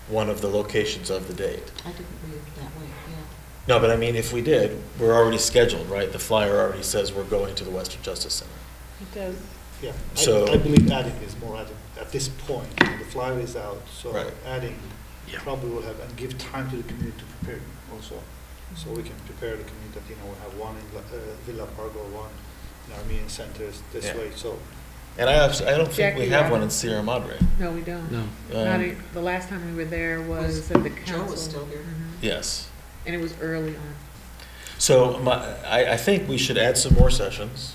one of the locations of the date. I didn't read it that way, yeah. No, but I mean, if we did, we're already scheduled, right? The flyer already says we're going to the Western Justice Center. It does. Yeah, So- I believe adding is more added at this point. The flyer is out, so Right. adding Yeah. probably will have, and give time to the community to prepare also. So we can prepare the community that, we'll have one in Villa Park or one in Armenian centers this Yeah. way, so. And I don't think we Jackie, have yeah. one in Sierra Madre. No, we don't. No. The last time we were there was at the council. Joe was still here. Mhm. Yes. And it was early on. So I think we should add some more sessions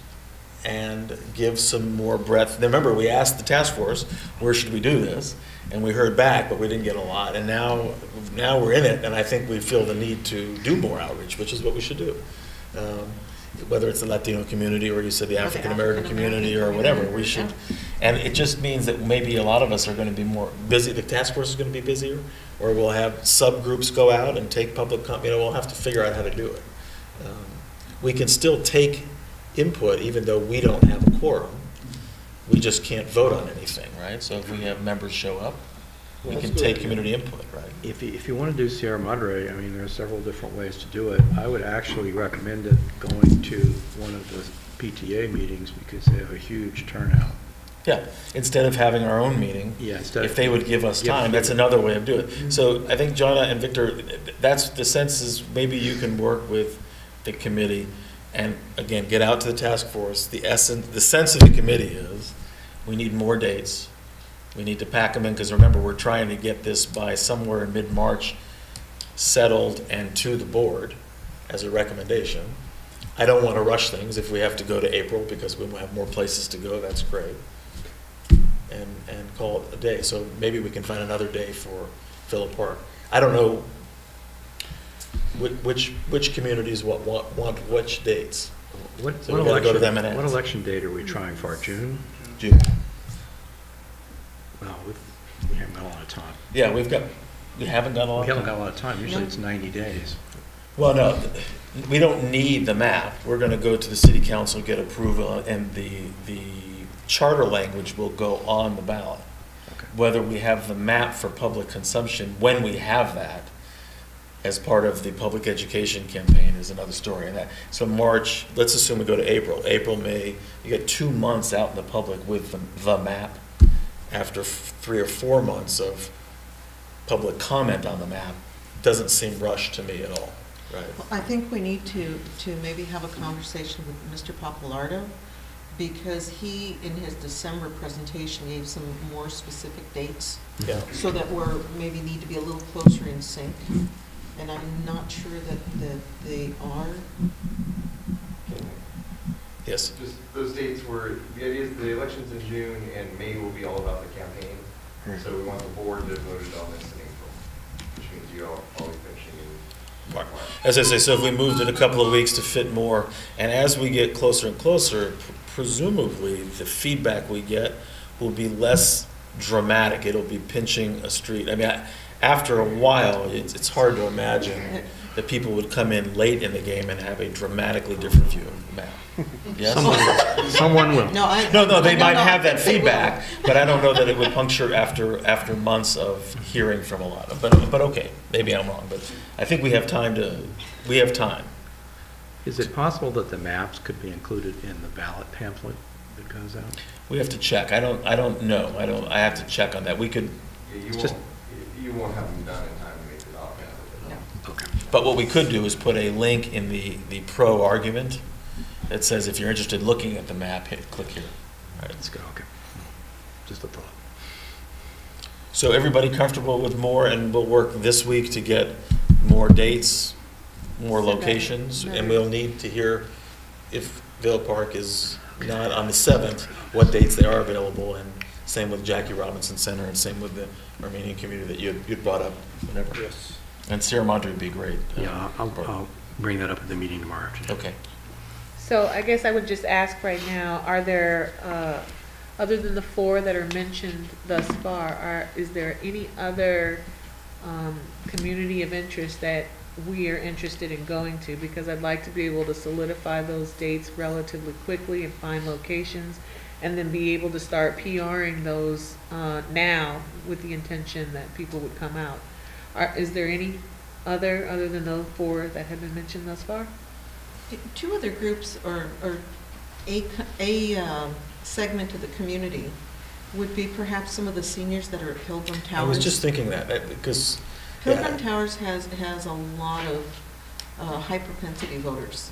and give some more breadth. Now, remember, we asked the task force, where should we do this? And we heard back, but we didn't get a lot. And now we're in it, and I think we feel the need to do more outreach, which is what we should do. Whether it's the Latino community, or you said the Or the African American community, or African-American whatever, we community, should. And it just means that maybe a lot of us are going to be more busy. The task force is going to be busier, or we'll have subgroups go out and take public comment. We'll have to figure out how to do it. We can still take input even though we don't have a quorum. We just can't vote on anything, right? So if we have members show up, we That's can good. take community input, right? If you want to do Sierra Madre, I mean, there are several different ways to do it. I would actually recommend it going to one of the PTA meetings because they have a huge turnout. Yeah, instead of having our own meeting, Yeah, instead if they would give us Yeah, time, that's another way of doing it. So I think Jonna and Victor, that's the sense is maybe you can work with the committee and again, get out to the task force. The sense of the committee is we need more dates. We need to pack them in because remember, we're trying to get this by somewhere in mid-March settled and to the board as a recommendation. I don't want to rush things. If we have to go to April because we will have more places to go, that's great. And call it a day. So maybe we can find another day for Villa Park. I don't know which communities want which dates. What So we gotta go to them and what ask. election date are we trying for? June? June. Well, we haven't got a lot of time. Yeah, we haven't got a lot We of haven't time. got a lot of time. Usually No. it's 90 days. Well, no, we don't need the map. We're going to go to the city council, get approval, and the charter language will go on the ballot. Okay. Whether we have the map for public consumption, when we have that, as part of the public education campaign is another story. And that, so March, let's assume we go to April. April, May, you get 2 months out in the public with the map after 3 or 4 months of public comment on the map. Doesn't seem rushed to me at all, right? Well, I think we need to maybe have a conversation with Mr. Papalardo, because he, in his December presentation, gave some more specific dates, Yeah. so that we're, maybe need to be a little closer in sync. And I'm not sure that they are. Yes. Just those dates were, the idea is the election's in June and May will be all about the campaign. So we want the board to vote it on this in April, which means you all be finishing in March. As I say, so if we moved it a couple of weeks to fit more, and as we get closer and closer, presumably the feedback we get will be less dramatic. It'll be pinching a street. I mean, after a while, it's hard to imagine that people would come in late in the game and have a dramatically different view of the map. Yes? Someone will. No, they might have that they will. feedback, but I don't know that it would puncture after months of hearing from a lot of, but okay, maybe I'm wrong, but I think we have time. Is it possible that the maps could be included in the ballot pamphlet that goes out? We have to check. I don't know. I have to check on that. We could, Yeah, you won't have them done in time to make the ballot. Okay. but what we could do is put a link in the pro argument that says if you're interested in looking at the map, click here. All right. Let's go, okay. Just a thought. So everybody comfortable with more, and we'll work this week to get more dates, more locations, and we'll need to hear if Vale Park is not on the 7th, what dates they are available, and same with Jackie Robinson Center, and same with the Armenian community that you'd brought up whenever. Yes. And Sierra Madre would be great. Yeah, I'll bring that up at the meeting tomorrow afternoon. Okay. So I guess I would just ask right now, are there, other than the 4 that are mentioned thus far, is there any other community of interest that we are interested in going to? Because I'd like to be able to solidify those dates relatively quickly and find locations, and then be able to start PRing those now with the intention that people would come out. Is there any other than those 4 that have been mentioned thus far? 2 other groups, or a segment of the community would be perhaps some of the seniors that are at Pilgrim Towers. I was just thinking that because Pilgrim Towers has a lot of high propensity voters,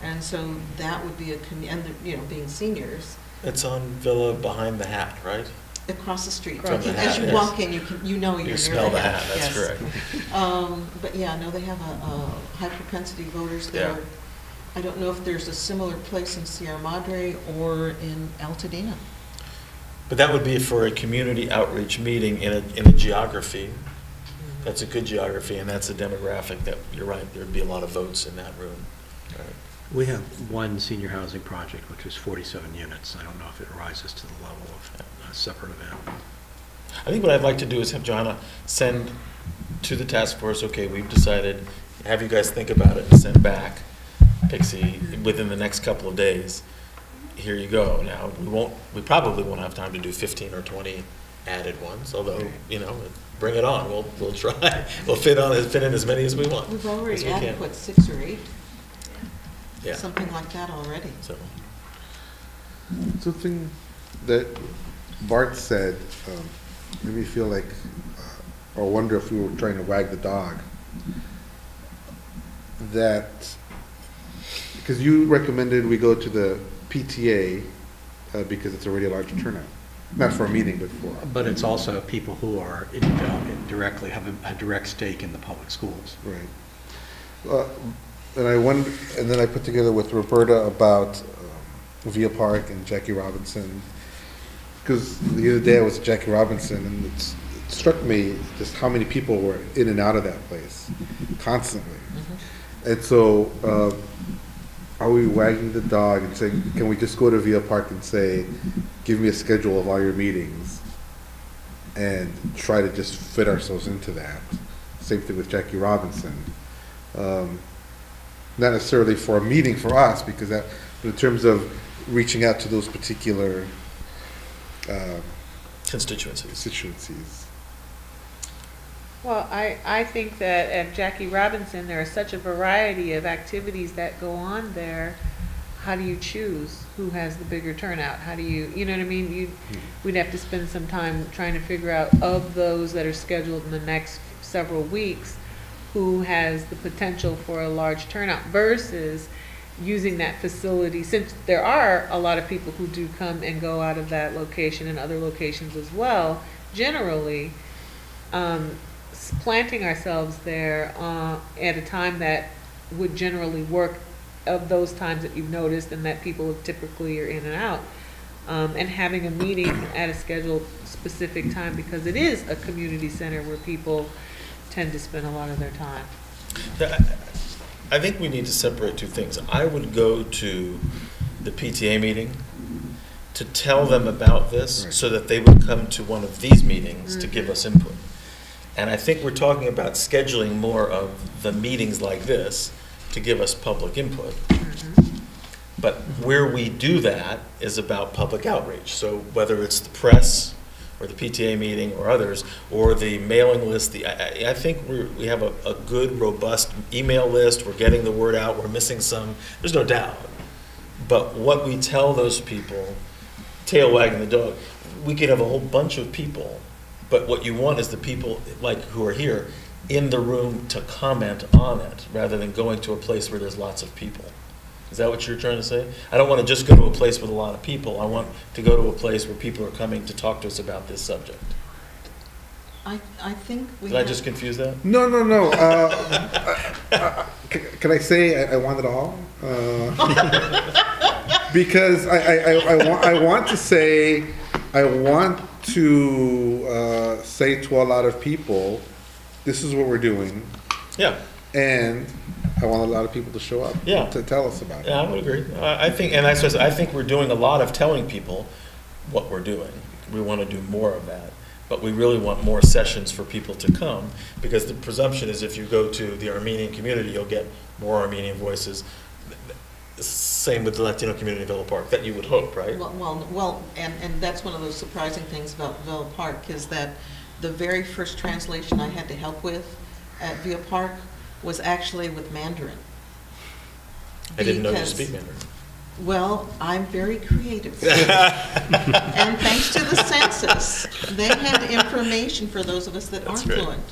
and so that would be and being seniors. It's on Villa behind the hat, right? Across the street. From the As hat, you yes. walk in, you know you're You near smell the hat, that's yes. correct. But yeah, no, they have a high propensity voters there. Yeah. I don't know if there's a similar place in Sierra Madre or in Pasadena. But that would be for a community outreach meeting in a geography. That's a good geography, and that's a demographic that, you're right, there'd be a lot of votes in that room. Right. We have one senior housing project, which is 47 units. I don't know if it rises to the level of a separate event. I think what I'd like to do is have Johanna send to the task force, okay, we've decided, have you guys think about it and send back, Pixie, within the next couple of days. Here you go. Now, we probably won't have time to do 15 or 20 added ones, although, bring it on. We'll try. We'll fit in as many as we want. We've already Yes, we added, can. 6 or 8? Yeah. Something like that already. So, Something that Bart said made me feel like, or wonder if we were trying to wag the dog. That, because you recommended we go to the PTA because it's already a large turnout. Not for a meeting, but for. But it's also people who are directly have a direct stake in the public schools. Right. And then I put together with Roberta about Via Park and Jackie Robinson, because the other day I was at Jackie Robinson, and it struck me just how many people were in and out of that place constantly. Mm-hmm. And so, are we wagging the dog and saying, can we just go to Via Park and say, give me a schedule of all your meetings, and try to just fit ourselves into that? Same thing with Jackie Robinson. Not necessarily for a meeting for us, but in terms of reaching out to those particular constituencies. Well, I think that at Jackie Robinson, there are such a variety of activities that go on there. How do you choose who has the bigger turnout? How do you know what I mean? We'd have to spend some time trying to figure out, of those that are scheduled in the next several weeks, who has the potential for a large turnout versus using that facility, since there are a lot of people who do come and go out of that location and other locations as well, generally, planting ourselves there at a time that would generally work, of those times that you've noticed and that people typically are in and out, and having a meeting at a scheduled specific time, because it is a community center where people tend to spend a lot of their time. I think we need to separate 2 things. I would go to the PTA meeting to tell them about this, so that they would come to one of these meetings to give us input. And I think we're talking about scheduling more of the meetings like this to give us public input. But where we do that is about public outreach. So whether it's the press or the PTA meeting or others, or the mailing list, I think we have a good, robust email list. We're getting the word out. We're missing some. There's no doubt. But what we tell those people, tail wagging the dog, we could have a whole bunch of people, but what you want is the people like who are here in the room to comment on it, rather than going to a place where there's lots of people. Is that what you're trying to say? I don't want to just go to a place with a lot of people. I want to go to a place where people are coming to talk to us about this subject. I think we Did I just confuse that? No. Can I say I want it all? Because I want to say, I want to say to a lot of people, this is what we're doing. Yeah. And I want a lot of people to show up to tell us about it. Yeah, I would agree. I think we're doing a lot of telling people what we're doing. We want to do more of that. But we really want more sessions for people to come, because the presumption is if you go to the Armenian community, you'll get more Armenian voices. Same with the Latino community in Villa Park, that you would hope, right? Well, and that's one of those surprising things about Villa Park, is that the very first translation I had to help with at Villa Park was actually with Mandarin. I didn't know you speak Mandarin. Well, I'm very creative. And thanks to the census, they had information for those of us that aren't fluent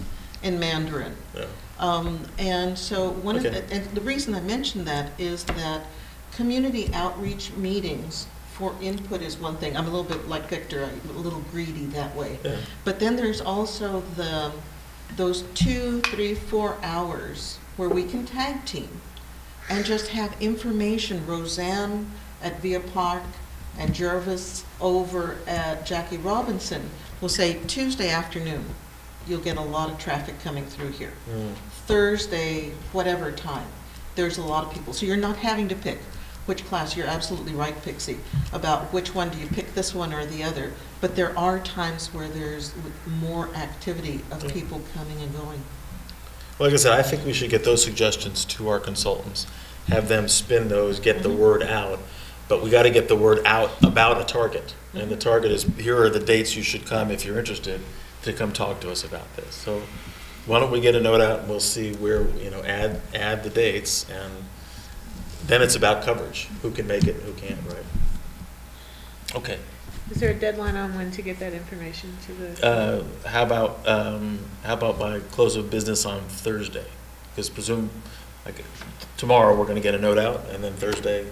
in Mandarin. Yeah. And so and the reason I mention that is that community outreach meetings for input is one thing. I'm a little bit like Victor, I'm a little greedy that way. Yeah. But then there's also those 2, 3, 4 hours where we can tag team and just have information. Roseanne at Villa Park and Jervis over at Jackie Robinson will say, Tuesday afternoon, you'll get a lot of traffic coming through here. Thursday, whatever time, there's a lot of people. So you're not having to pick which class. You're absolutely right, Pixie, about which one do you pick, this one or the other. But there are times where there's more activity of people coming and going. Like I said, I think we should get those suggestions to our consultants, have them spin those, get the word out. But we got to get the word out about a target. And the target is, here are the dates you should come if you're interested to come talk to us about this. So why don't we get a note out and we'll see where, add the dates, and then it's about coverage. Who can make it and who can't, right? Okay. Is there a deadline on when to get that information to the? How about by close of business on Thursday? Because tomorrow we're going to get a note out, and then Thursday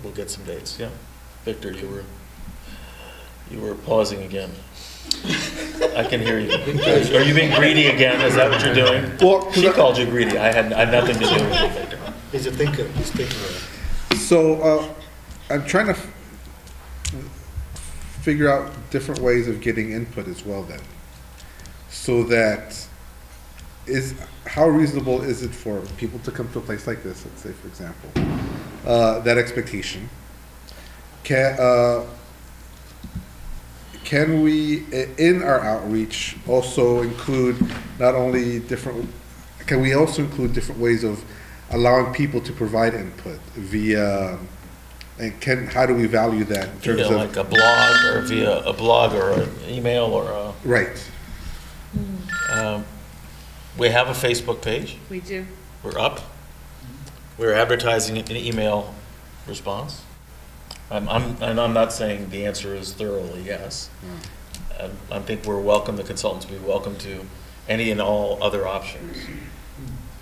we'll get some dates. Yeah, Victor, you were pausing again. I can hear you. Are you being greedy again? Is that what you're doing? Well, she called you greedy. I had nothing to do with it, Victor. He's a thinker. He's thinking. So I'm trying to figure out different ways of getting input as well then. So that how reasonable is it for people to come to a place like this, let's say for example, that expectation? Can we, in our outreach, also include can we also include different ways of allowing people to provide input via, and how do we value that in terms of like a blog, or via a blog or an email or a... Right. We have a Facebook page. We do. We're up. We're advertising an email response. And I'm not saying the answer is thoroughly yes. I think we're welcome, the consultants will be welcome to any and all other options.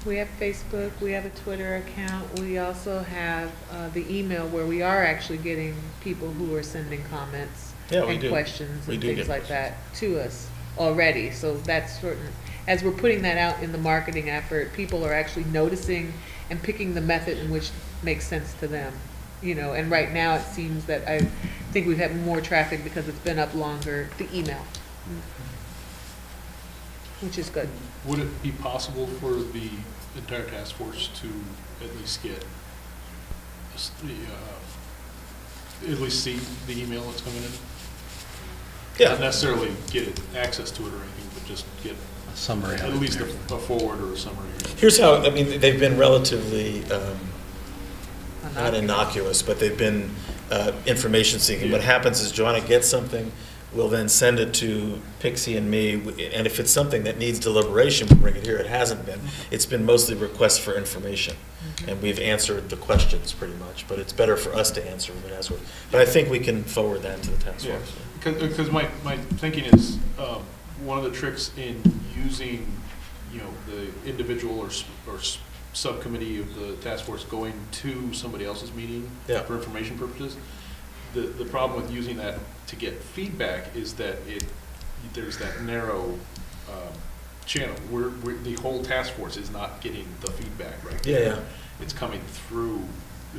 We have Facebook, we have a Twitter account, we also have the email where we are actually getting people who are sending comments and questions and things like that to us already. So that's as we're putting that out in the marketing effort, people are actually noticing and picking the method in which makes sense to them. And right now it seems that I think we've had more traffic because it's been up longer, the email, which is good. Would it be possible for the entire task force to at least get, at least see the email that's coming in? Yeah. Not necessarily get access to it or anything, but to just get A summary. at least a forward or a summary. Here's how, I mean, they've been relatively, not innocuous, but they've been information seeking. What happens is Joanna gets something, we'll then send it to Pixie and me, and if it's something that needs deliberation, we bring it here. It hasn't been. It's been mostly requests for information, and we've answered the questions pretty much, but it's better for us to answer than ask. But I think we can forward that to the task Yeah, force. because my thinking is, one of the tricks in using, the individual or subcommittee of the task force going to somebody else's meeting Yeah. for information purposes, the problem with using that to get feedback is that there's that narrow channel. The whole task force is not getting the feedback right. Yeah. It's coming through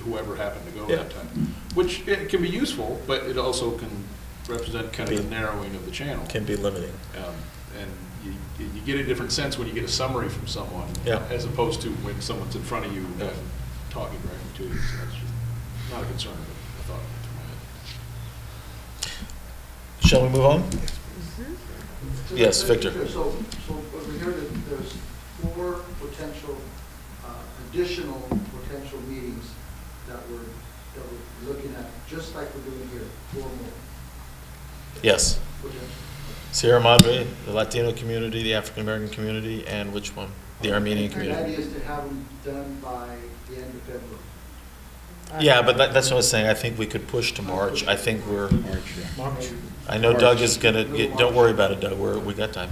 whoever happened to go Yeah. that time, which it can be useful, but it also can represent kind of the narrowing of the channel. Can be limiting. And you get a different sense when you get a summary from someone, as opposed to when someone's in front of you and talking directly to you. So that's just not a concern, but I thought through my head. Shall we move on? Yes, Victor. So over here, there's 4 potential, additional potential meetings that we're looking at, just like we're doing here, 4 more. Yes. Potential. Sierra Madre, the Latino community, the African American community, and which one? The Armenian And community. that is to have them done by the end of February. Yeah, but that's what I was saying. I think we could push to March. I think we're, March, yeah. I know Doug is gonna get, don't worry about it, Doug. We got time.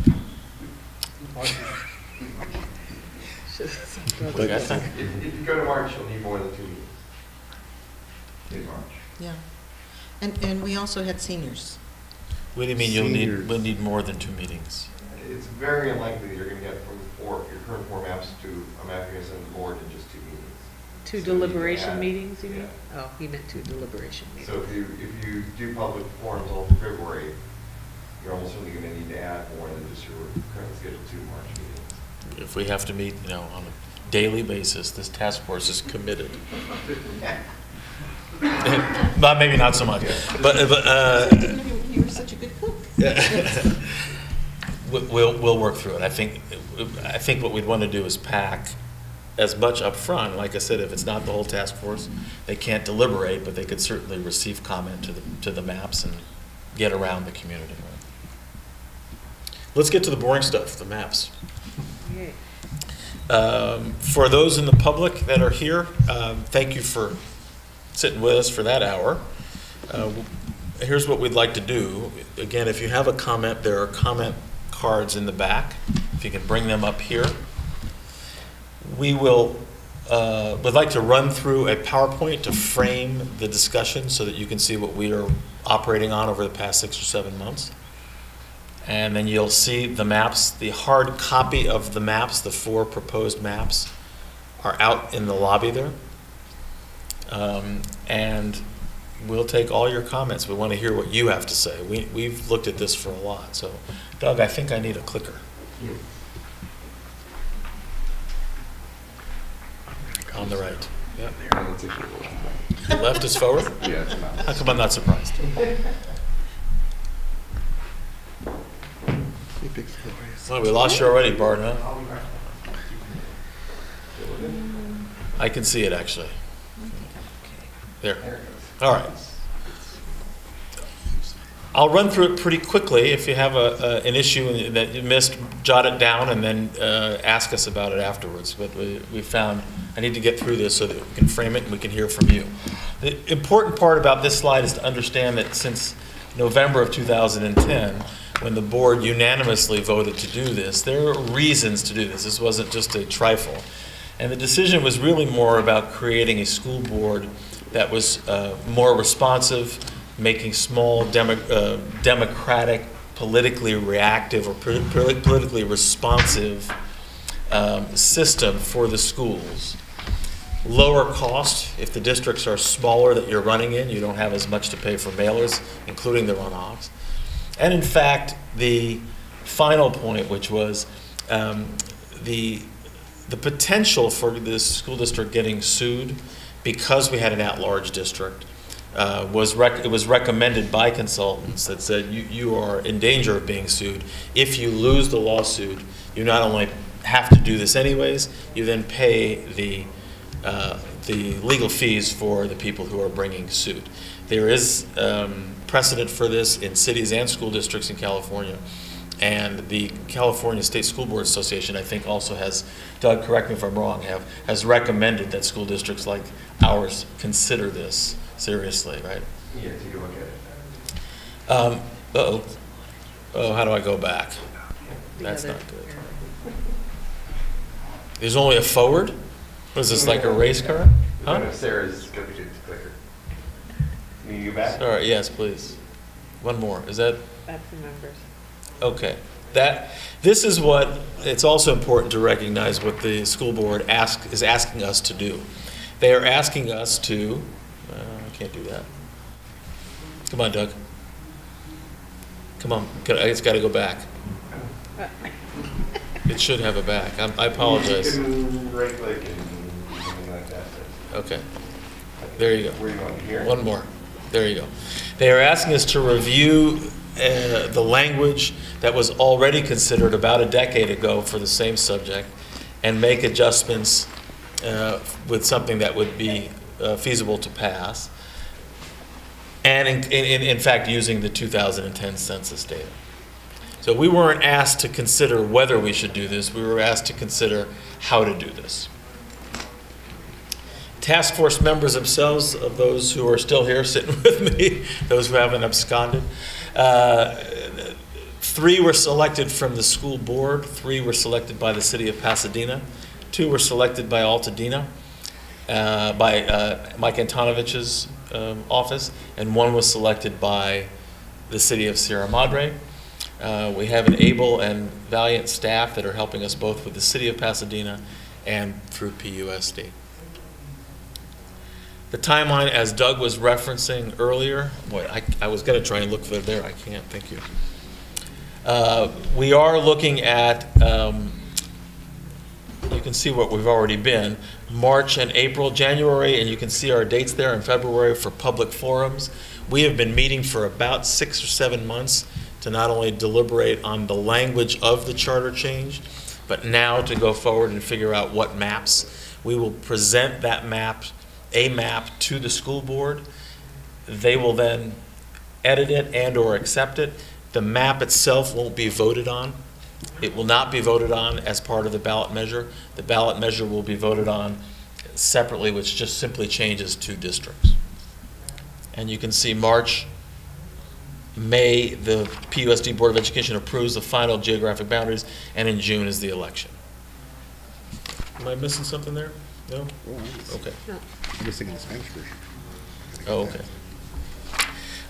We got time. If you go to March, you'll need more than 2 meetings. In March. Yeah. And we also had seniors. What do you mean we'll need more than 2 meetings? It's very unlikely that you're going to get from your current 4 maps to a map you're going to send to the board in just 2 meetings. 2 So deliberation you can add- meetings, you mean? yeah. Oh, he meant 2 deliberation meetings. So if you do public forums all through February, you're almost certainly going to need to add more than just your currently scheduled 2 March meetings. If we have to meet, on a daily basis, this task force is committed. But maybe not so much. But You were such a good cook. we'll work through it. I think what we'd want to do is pack as much up front. Like I said, if it's not the whole task force, they can't deliberate, but they could certainly receive comment to the maps and get around the community. Let's get to the boring stuff, the maps. Yay. For those in the public that are here, thank you for sitting with us for that hour. Here's what we'd like to do. Again, if you have a comment, there are comment cards in the back. If you can bring them up here. We would like to run through a PowerPoint to frame the discussion so that you can see what we are operating on over the past 6 or 7 months. And then you'll see the maps. The hard copy of the maps, the 4 proposed maps, are out in the lobby there. And we'll take all your comments. We want to hear what you have to say. We've looked at this for a lot. So, Doug, I think I need a clicker. On the right. Yeah. The left is forward? Yeah. How come I'm not surprised? Well, we lost you already, Bart, huh? I can see it, actually. There. All right. I'll run through it pretty quickly. If you have an issue that you missed, jot it down and then ask us about it afterwards. But we found I need to get through this so that we can frame it and we can hear from you. The important part about this slide is to understand that since November of 2010, when the board unanimously voted to do this, there are reasons to do this. This wasn't just a trifle. And the decision was really more about creating a school board that was more responsive, making small democratic, politically reactive or politically responsive system for the schools. Lower cost, if the districts are smaller that you're running in, you don't have as much to pay for mailers, including the runoffs. And in fact, the final point, which was the potential for this school district getting sued because we had an at-large district, it was recommended by consultants that said you are in danger of being sued. If you lose the lawsuit, you not only have to do this anyways, you then pay the legal fees for the people who are bringing suit. There is precedent for this in cities and school districts in California. And the California State School Board Association, I think, also has, Doug, correct me if I'm wrong, has recommended that school districts like ours consider this seriously, right? Yeah, take a look at it. Oh, how do I go back? That's not good. There's only a forward? What is this, like a race car? Huh? No, Sarah's got the clicker. Can you go back? All right, yes, please. One more. Is that? That's the members. Okay. This is what, it's also important to recognize what the school board is asking us to do. They are asking us to, I can't do that. Come on, Doug. Come on, it's got to go back. It should have a back. I apologize. You can right click and something like that. Okay. There you go. Where you want here? One more. There you go. They are asking us to review the language that was already considered about a decade ago for the same subject and make adjustments with something that would be feasible to pass. And in fact, using the 2010 census data. So we weren't asked to consider whether we should do this. We were asked to consider how to do this. Task force members themselves, of those who are still here sitting with me, those who haven't absconded, 3 were selected from the school board, 3 were selected by the city of Pasadena, 2 were selected by Altadena, by Mike Antonovich's office, and 1 was selected by the city of Sierra Madre. We have an able and valiant staff that are helping us both with the city of Pasadena and through PUSD. The timeline, as Doug was referencing earlier, boy, I was going to try and look for it there. I can't. Thank you. We are looking at, you can see what we've already been, March and April, January, and you can see our dates there in February for public forums. We have been meeting for about 6 or 7 months to not only deliberate on the language of the charter change, but now to go forward and figure out what maps. We will present that map, a map, to the school board. They will then edit it and or accept it. The map itself won't be voted on. It will not be voted on as part of the ballot measure. The ballot measure will be voted on separately, which just simply changes 2 districts. And you can see March, May, the PUSD Board of Education approves the final geographic boundaries, and in June is the election. Am I missing something there? No? Okay. I'm missing in the Spanish version. Oh, okay.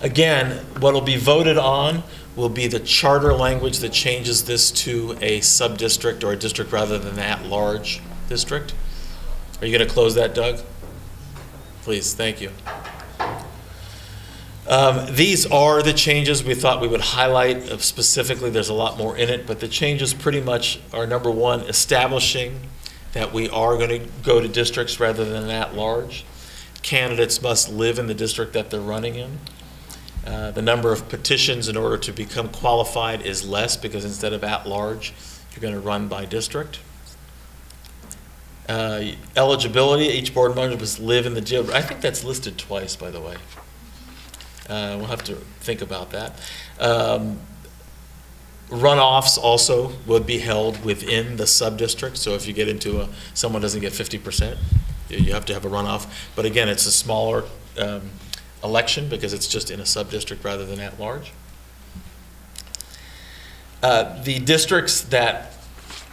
Again, what will be voted on will be the charter language that changes this to a sub-district or a district rather than at-large district. Are you going to close that, Doug? Please, thank you. These are the changes we thought we would highlight specifically. There's a lot more in it, but the changes pretty much are, number 1, establishing that we are going to go to districts rather than at-large. Candidates must live in the district that they're running in. The number of petitions in order to become qualified is less because instead of at-large, you're going to run by district. Eligibility, each board member must live in the geographic. I think that's listed twice, by the way. We'll have to think about that. Runoffs also would be held within the sub-district. So if you get into someone doesn't get 50%, you have to have a runoff. But again, it's a smaller election because it's just in a sub-district rather than at large. The districts that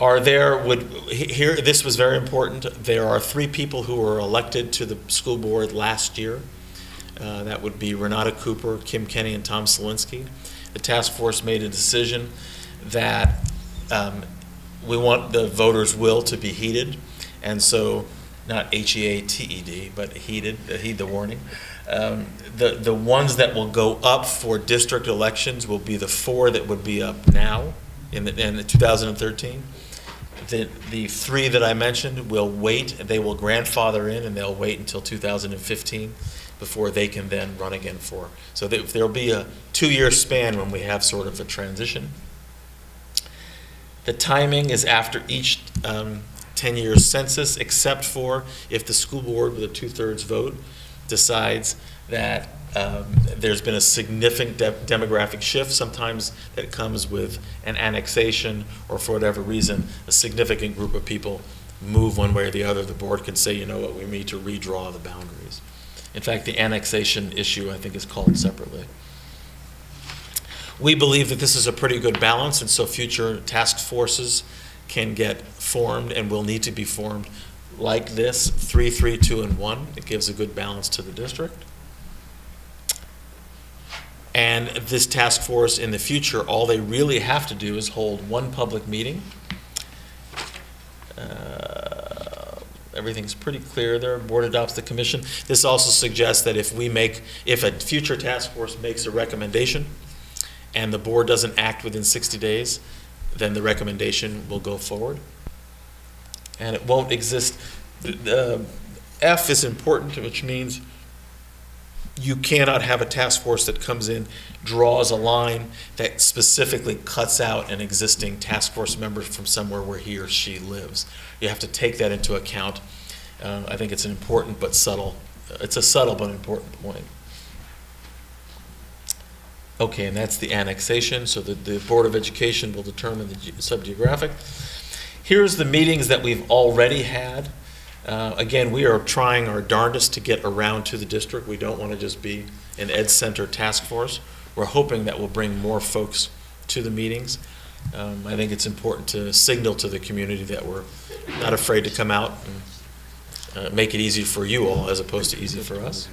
are there here, this was very important. There are 3 people who were elected to the school board last year. That would be Renata Cooper, Kim Kenny, and Tom Selinsky. The task force made a decision that we want the voters' will to be heeded, and so not H-E-A-T-E-D, but heeded, heed the warning. The ones that will go up for district elections will be the 4 that would be up now in the 2013. The 3 that I mentioned will wait. They will grandfather in, and they'll wait until 2015 before they can then run again for. So there'll be a 2-year span when we have sort of a transition. The timing is after each 10-year census, except for if the school board with a 2/3 vote decides that there's been a significant demographic shift. Sometimes that comes with an annexation, or for whatever reason, a significant group of people move one way or the other. The board can say, you know what, we need to redraw the boundaries. In fact, the annexation issue, I think, is called separately. We believe that this is a pretty good balance, and so future task forces can get formed and will need to be formed like this, 3, 3, 2, and 1. It gives a good balance to the district. And this task force in the future, all they really have to do is hold one public meeting. Everything's pretty clear there. Board adopts the commission. This also suggests that if a future task force makes a recommendation and the board doesn't act within 60 days, then the recommendation will go forward. And it won't exist. F is important, which means you cannot have a task force that comes in, draws a line that specifically cuts out an existing task force member from somewhere where he or she lives. You have to take that into account. I think it's an important but subtle, it's a subtle but important point. Okay, and that's the annexation, so the Board of Education will determine the subgeographic. Here's the meetings that we've already had. Again, we are trying our darndest to get around to the district. We don't want to just be an Ed Center task force. We're hoping that we'll bring more folks to the meetings. I think it's important to signal to the community that we're not afraid to come out and make it easy for you all as opposed to easy for us.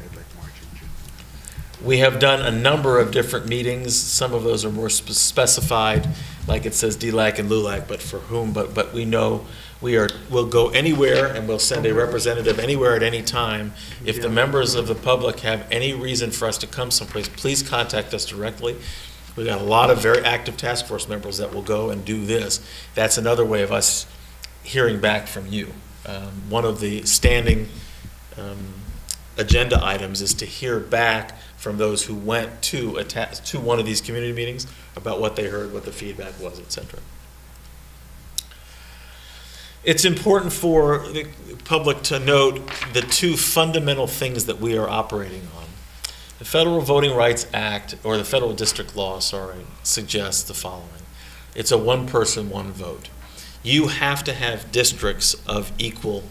We have done a number of different meetings. Some of those are more specified, like it says DLAC and LULAC, but for whom, but we know we'll go anywhere and we'll send a representative anywhere at any time. If the members of the public have any reason for us to come someplace, please contact us directly. We've got a lot of very active task force members that will go and do this. That's another way of us hearing back from you. One of the standing agenda items is to hear back from those who went to one of these community meetings about what they heard, what the feedback was, etc. It's important for the public to note the two fundamental things that we are operating on. The Federal Voting Rights Act, or the Federal District Law, suggests the following. It's a one person, one vote. You have to have districts of equal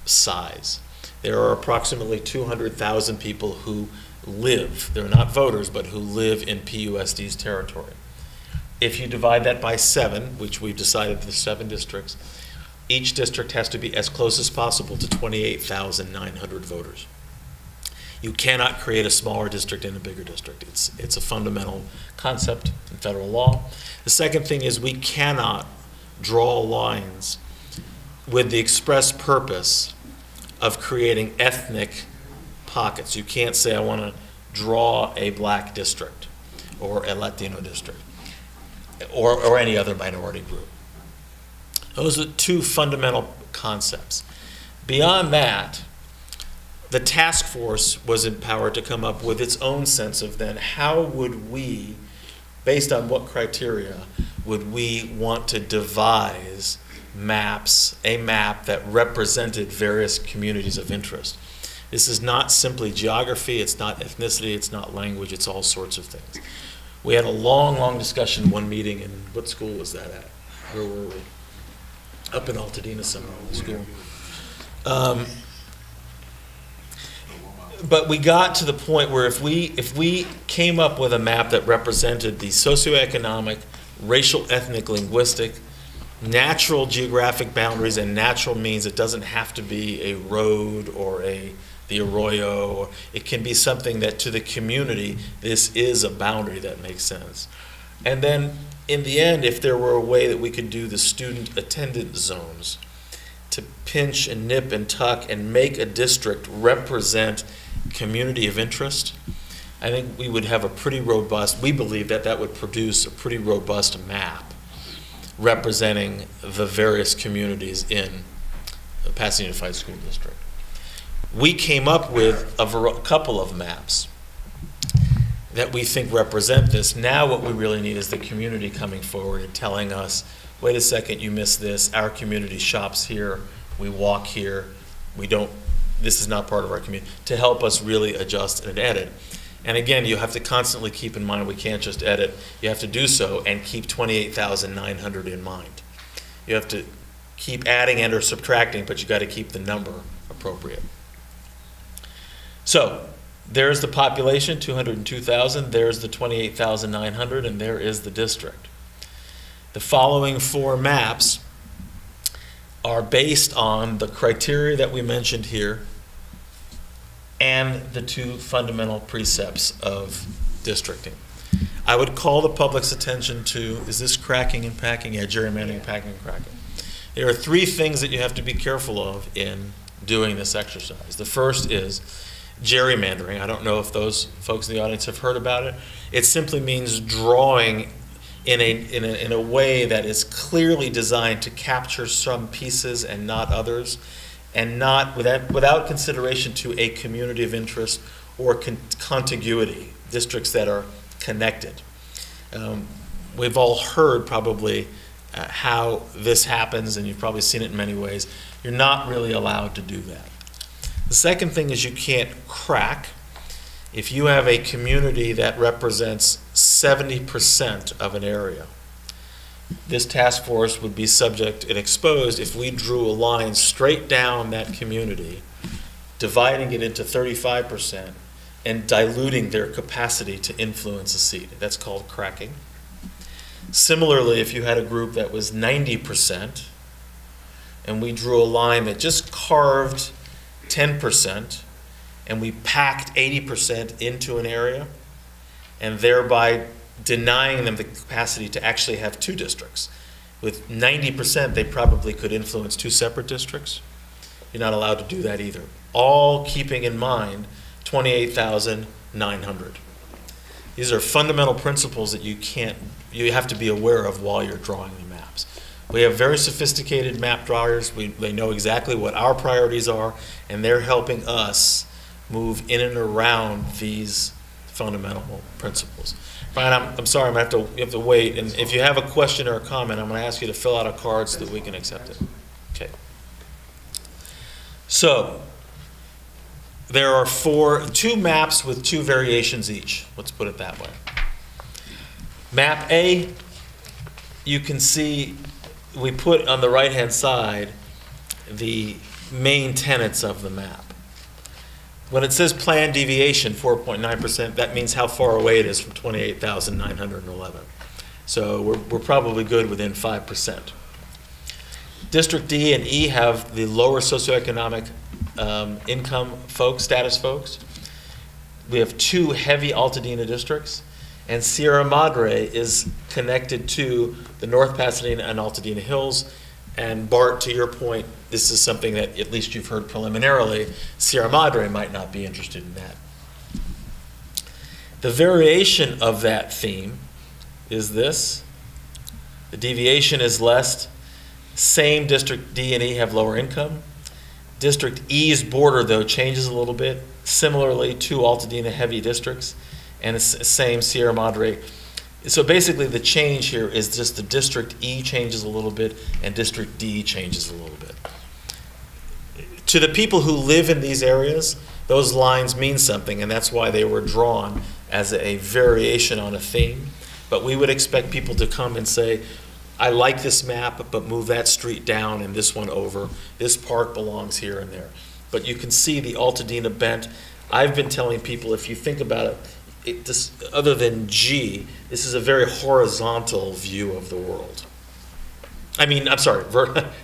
size. There are approximately 200,000 people who live, they're not voters, but who live in PUSD's territory. If you divide that by 7, which we've decided the 7 districts, each district has to be as close as possible to 28,900 voters. You cannot create a smaller district in a bigger district. It's a fundamental concept in federal law. The second thing is we cannot draw lines with the express purpose of creating ethnic pockets. You can't say, I want to draw a black district or a Latino district or any other minority group. Those are two fundamental concepts. Beyond that, the task force was empowered to come up with its own sense of then how would we, based on what criteria, would we want to devise maps, a map that represented various communities of interest. This is not simply geography, it's not ethnicity, it's not language, it's all sorts of things. We had a long, long discussion, one meeting, and what school was that at? Where were we? Up in Pasadena somewhere, school. But we got to the point where if we came up with a map that represented the socioeconomic, racial, ethnic, linguistic, natural geographic boundaries and natural means, it doesn't have to be a road or the arroyo. It can be something that to the community, this is a boundary that makes sense. And then in the end, if there were a way that we could do the student attendance zones to pinch and nip and tuck and make a district represent community of interest, I think we would have a pretty robust, we believe that that would produce a pretty robust map representing the various communities in the Pasadena Unified School District. we came up with a couple of maps that we think represent this. Now what we really need is the community coming forward and telling us, wait a second, you missed this. Our community shops here. We walk here. This is not part of our community. To help us really adjust and edit. And again, you have to constantly keep in mind we can't just edit. You have to do so and keep 28,900 in mind. You have to keep adding and or subtracting, but you got to keep the number appropriate. So there's the population, 202,000. There's the 28,900, and there is the district. The following four maps are based on the criteria that we mentioned here and the two fundamental precepts of districting. I would call the public's attention to, is this cracking and packing? Yeah, gerrymandering, packing, and cracking. There are three things that you have to be careful of in doing this exercise. The first is gerrymandering. I don't know if those folks in the audience have heard about it. It simply means drawing in a way that is clearly designed to capture some pieces and not others, and not without consideration to a community of interest or contiguity, districts that are connected. We've all heard probably how this happens, and you've probably seen it in many ways. You're not really allowed to do that. The second thing is you can't crack. If you have a community that represents 70% of an area, this task force would be subject and exposed if we drew a line straight down that community, dividing it into 35% and diluting their capacity to influence a seat. That's called cracking. Similarly, if you had a group that was 90% and we drew a line that just carved 10% and we packed 80% into an area and thereby denying them the capacity to actually have two districts. With 90%, they probably could influence two separate districts. You're not allowed to do that either. All keeping in mind 28,900. These are fundamental principles that you have to be aware of while you're drawing the maps. We have very sophisticated map drawers. They know exactly what our priorities are, and they're helping us move in and around these fundamental principles. Brian, I'm sorry, you have to wait, and if you have a question or a comment, I'm going to ask you to fill out a card so that we can accept it. Okay. So, there are two maps with two variations each. Let's put it that way. Map A, you can see we put on the right-hand side the main tenets of the map. When it says planned deviation, 4.9%, that means how far away it is from 28,911. So we're probably good within 5%. District D and E have the lower socioeconomic income folks, status folks. We have two heavy Altadena districts, and Sierra Madre is connected to the North Pasadena and Altadena Hills. And Bart, to your point, this is something that at least you've heard preliminarily, Sierra Madre might not be interested in that. The variation of that theme is this. The deviation is less. Same District D and E have lower income. District E's border, though, changes a little bit. Similarly, two Altadena heavy districts, and it's the same Sierra Madre. So basically the change here is just the District E changes a little bit and District D changes a little bit. To the people who live in these areas, those lines mean something, and that's why they were drawn as a variation on a theme. But we would expect people to come and say, I like this map, but move that street down and this one over. This park belongs here and there. But you can see the Altadena bent. I've been telling people, if you think about it, other than G, this is a very horizontal view of the world. I'm sorry,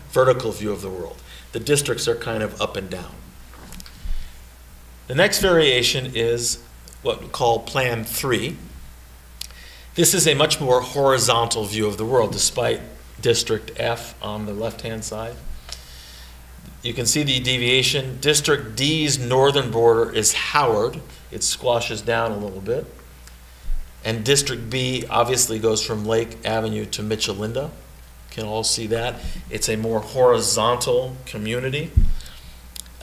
vertical view of the world. The districts are kind of up and down. The next variation is what we call Plan 3. This is a much more horizontal view of the world, despite District F on the left-hand side. You can see the deviation. District D's northern border is Howard. It squashes down a little bit. And District B obviously goes from Lake Avenue to Michelinda. You can all see that. It's a more horizontal community.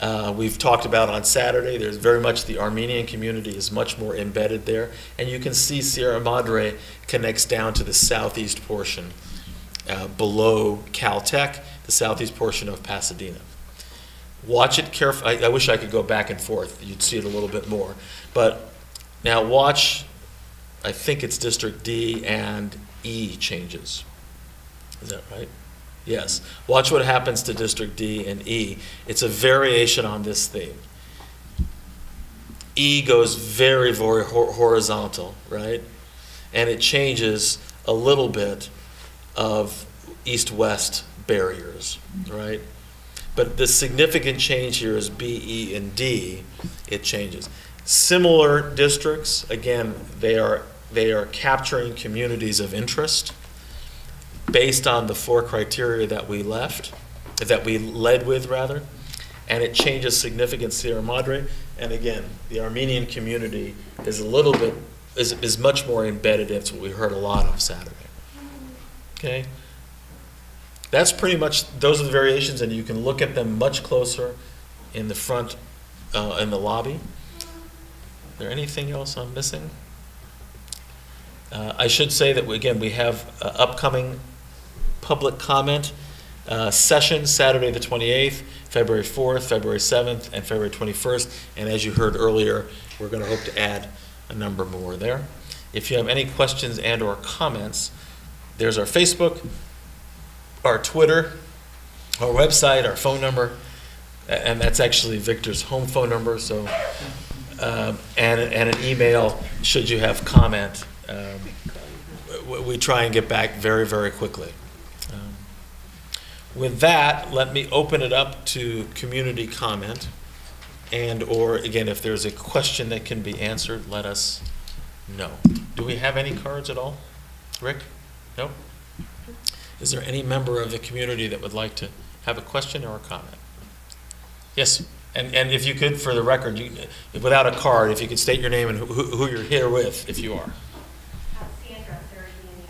We've talked about on Saturday, there's very much the Armenian community is much more embedded there. And you can see Sierra Madre connects down to the southeast portion below Caltech, the southeast portion of Pasadena. Watch it carefully. I wish I could go back and forth. You'd see it a little bit more. But now watch, I think it's District D and E changes. Is that right? Yes. Watch what happens to District D and E. It's a variation on this theme. E goes very, very horizontal, right? And it changes a little bit of east-west barriers, right? But the significant change here is B, E, and D. It changes. Similar districts, again, they are capturing communities of interest based on the 4 criteria that we led with, and it changes significant Sierra Madre. And again, the Armenian community is a little bit, is much more embedded. It's what we heard a lot of Saturday. Okay? That's pretty much, those are the variations, and you can look at them much closer in the front, in the lobby. Is there anything else I'm missing? I should say that, we have upcoming public comment session Saturday the 28th, February 4th, February 7th, and February 21st. And as you heard earlier, we're going to hope to add a number more there. If you have any questions and or comments, there's our Facebook, our Twitter, our website, our phone number, and that's actually Victor's home phone number. So, and an email should you have comment. We try and get back very, very quickly. With that, let me open it up to community comment, and or again, if there's a question that can be answered, let us know. Do we have any cards at all? Rick? No? Is there any member of the community that would like to have a question or a comment? Yes, and if you could, for the record, without a card, if you could state your name and who you're here with, if you are. Sandra,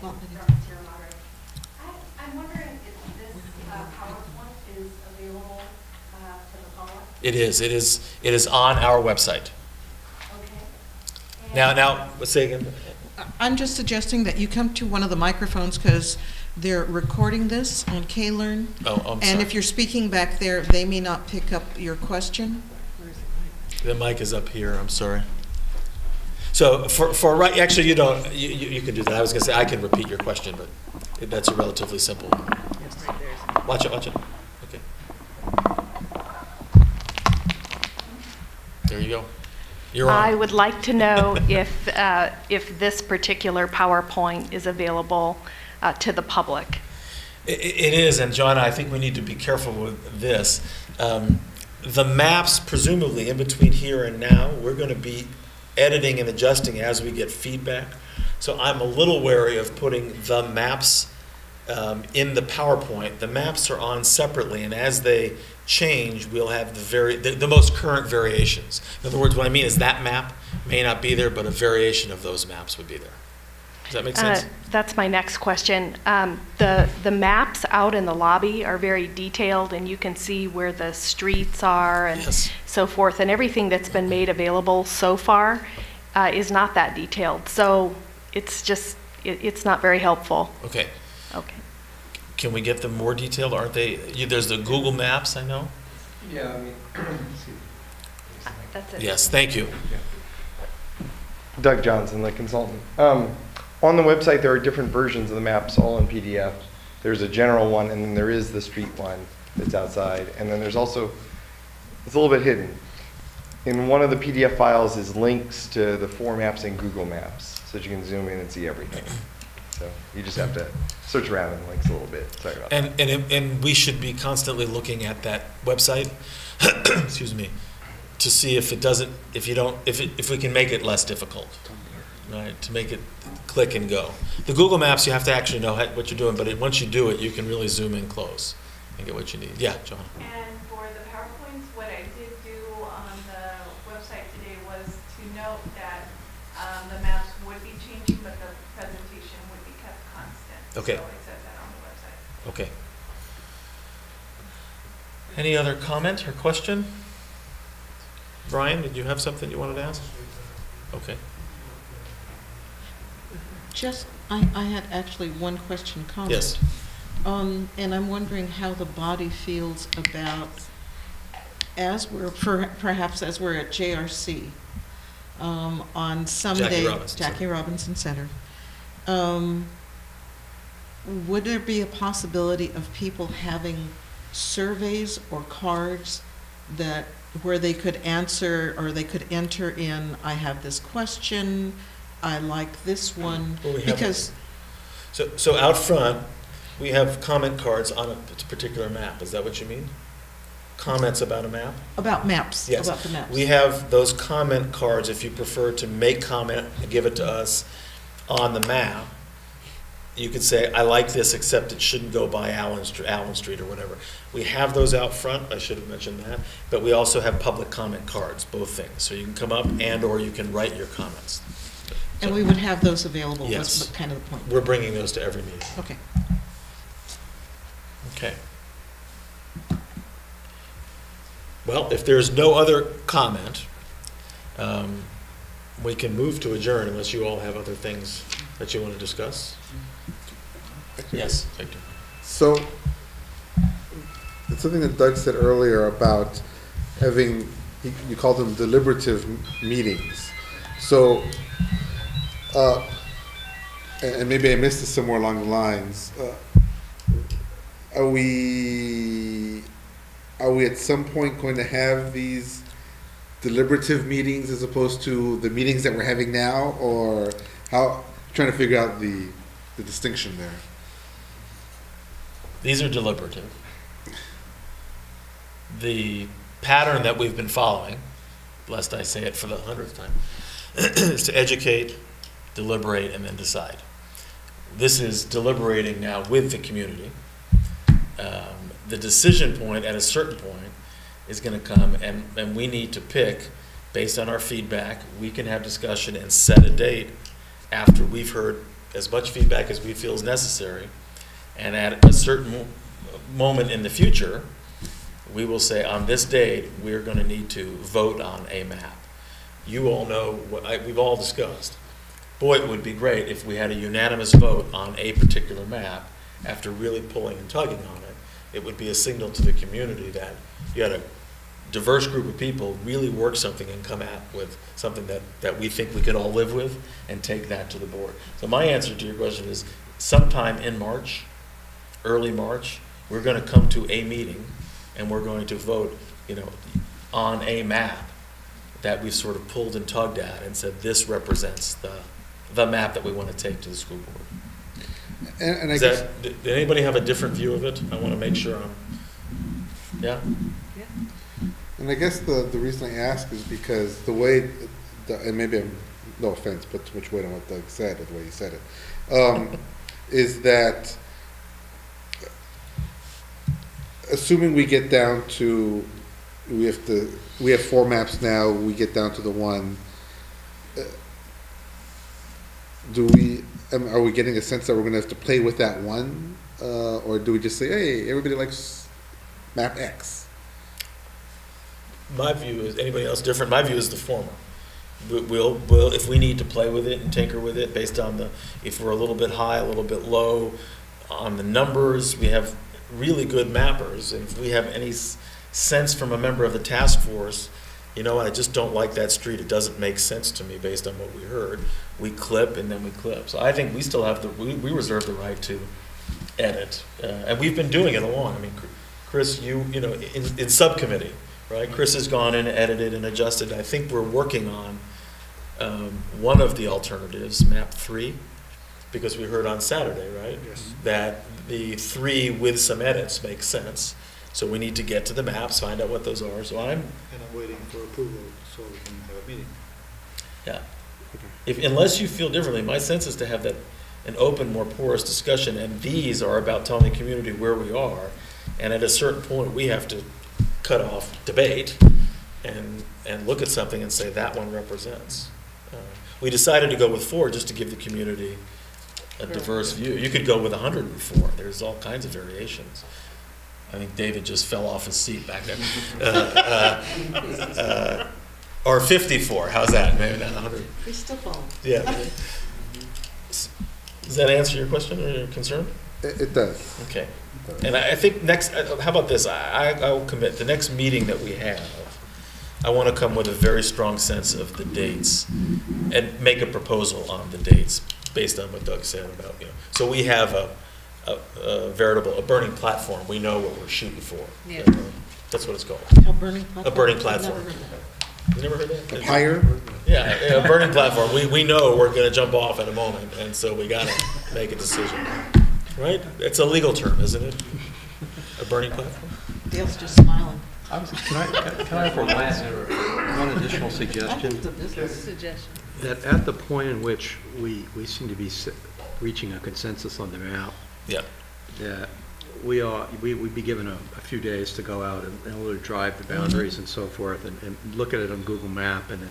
from Sierra Madre. I'm wondering if this PowerPoint is available to the public? It is. It is on our website. Okay. Now, let's say again. I'm just suggesting that you come to one of the microphones because they're recording this on K-Learn. Oh, I'm sorry. And if you're speaking back there, they may not pick up your question. The mic is up here. I'm sorry. So for right, actually, you don't. You can do that. I was going to say I can repeat your question, but that's a relatively simple one. Watch it. Watch it. Okay. There you go. You're on. I would like to know if this particular PowerPoint is available to the public. It is, and Joanna, I think we need to be careful with this. The maps, presumably in between here and now, we're going to be editing and adjusting as we get feedback. So I'm a little wary of putting the maps in the PowerPoint. The maps are on separately, and as they change, we'll have the most current variations. In other words, what I mean is that map may not be there, but a variation of those maps would be there. Does that make sense? That's my next question. The maps out in the lobby are very detailed, and you can see where the streets are and Yes. so forth, and everything that's been made available so far is not that detailed. So it's just, it's not very helpful. Okay. Okay. Can we get them more detailed? Aren't they? There's the Google Maps, I know. Yeah, I mean, That's it. Yes, thank you. Doug Johnson, the consultant. On the website, there are different versions of the maps, all in PDF. There's a general one, and then there is the street one that's outside. And then there's also, it's a little bit hidden. In one of the PDF files is links to the 4 maps in Google Maps, so that you can zoom in and see everything. So you just have to search around in links a little bit. Sorry about that. And we should be constantly looking at that website, excuse me, to see if if we can make it less difficult, right? To make it click and go. The Google Maps, you have to actually know what you're doing, but once you do it, you can really zoom in close and get what you need. Yeah, John. And for the PowerPoints, what I did do on the website today was to note that the maps would be changing, but the presentation would be kept constant. Okay. So it says that on the website. Okay. Any other comment or question? Brian, did you have something you wanted to ask? Okay. Just, I had actually one question, comment. Yes. And I'm wondering how the body feels about, as we're, perhaps as we're at JRC, on Someday, Jackie Robinson Center, would there be a possibility of people having surveys or cards that, where they could answer, or they could enter in, I have this question, I like this one, Well, because so out front, we have comment cards on a particular map. Is that what you mean? Comments about a map? about maps, Yes. about the maps. We have those comment cards, if you prefer to make comment and give it to us on the map. You could say, I like this, except it shouldn't go by Allen Street or whatever. We have those out front, I should have mentioned that, but we also have public comment cards, both things. So you can come up and or you can write your comments. And we would have those available, Yes. was kind of the point. We're bringing those to every meeting. Okay. Okay. Well, if there's no other comment, we can move to adjourn unless you all have other things that you want to discuss. Yes, Victor. So, it's something that Doug said earlier about having, you called them deliberative meetings. So, and maybe I missed this somewhere along the lines, are we at some point going to have these deliberative meetings as opposed to the meetings that we're having now, or how, trying to figure out the distinction there? These are deliberative. The pattern that we've been following, lest I say it for the 100th time, is to educate, deliberate, and then decide. This is deliberating now with the community. The decision point at a certain point is going to come, and we need to pick, based on our feedback, we can have discussion and set a date after we've heard as much feedback as we feel is necessary. And at a certain moment in the future, we will say, on this date, we're going to need to vote on a map. You all know what we've all discussed. Boy, it would be great if we had a unanimous vote on a particular map after really pulling and tugging on it. It would be a signal to the community that you had a diverse group of people really work something and come out with something that we think we could all live with and take that to the board. So my answer to your question is sometime in March, early March, we're going to come to a meeting and we're going to vote, on a map that we've sort of pulled and tugged at and said this represents the map that we want to take to the school board. And I guess, did anybody have a different view of it? I want to make sure yeah? and I guess the reason I ask is because the way, and maybe I'm, no offense, put too much weight on what Doug said or the way he said it, is that assuming we get down to, we have 4 maps now, we get down to the one, are we getting a sense that we're going to have to play with that one? Or do we just say, hey, everybody likes map X? My view is, anybody else different? My view is the former. We'll if we need to play with it and tinker with it based on if we're a little bit high, a little bit low on the numbers, we have really good mappers. And if we have any sense from a member of the task force, I just don't like that street, it doesn't make sense to me based on what we heard, we clip and then we clip. So I think we still have we reserve the right to edit. And we've been doing it along. I mean, Chris, in subcommittee, right? Chris has gone in, edited and adjusted. I think we're working on one of the alternatives, map 3, because we heard on Saturday, right? Yes. That the 3 with some edits makes sense. So we need to get to the maps, find out what those are. So I'm waiting for approval so we can have a meeting. Yeah. Unless you feel differently, my sense is to have an open, more porous discussion, and these are about telling the community where we are. And at a certain point, we have to cut off debate and look at something and say that one represents. We decided to go with 4 just to give the community a diverse view. You could go with 104. There's all kinds of variations. I think David just fell off his seat back there. Or 54, how's that? Maybe not 100. We still follow. Yeah. Does that answer your question or your concern? It does. Okay. And I think next, how about this? I will commit, the next meeting that we have, I want to come with a very strong sense of the dates and make a proposal on the dates based on what Doug said about, so we have a veritable, a burning platform. We know what we're shooting for. Yeah. That's what it's called. A burning platform? A burning I've platform. never heard of that. You never heard that? A pyre? Yeah, a burning platform. We know we're going to jump off in a moment, and so we got to make a decision. Right? It's a legal term, isn't it? A burning platform? Dale's just smiling. Can I offer one additional suggestion? It's a business. Suggestion. That at the point in which we seem to be reaching a consensus on the map, Yeah. that we'd be given a few days to go out and really drive the boundaries and so forth, and look at it on Google Map, and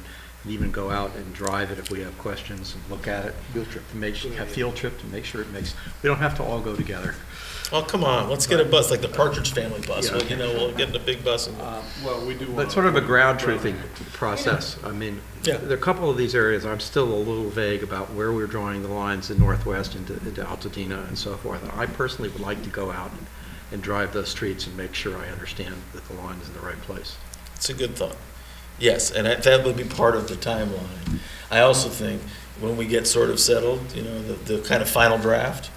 even go out and drive it if we have questions, and look at it. Field trip to make sure it makes. We don't have to all go together. Oh, come on, let's get a bus, like the Partridge Family bus. Yeah. Well, we'll get in a big bus. And Well, we do. But sort of a ground truthing process. I mean, Yeah. there are a couple of these areas I'm still a little vague about where we're drawing the lines in Northwest into Pasadena and so forth. And I personally would like to go out and drive those streets and make sure I understand that the line is in the right place. It's a good thought. Yes, and that would be part of the timeline. I also think when we get sort of settled, the kind of final draft,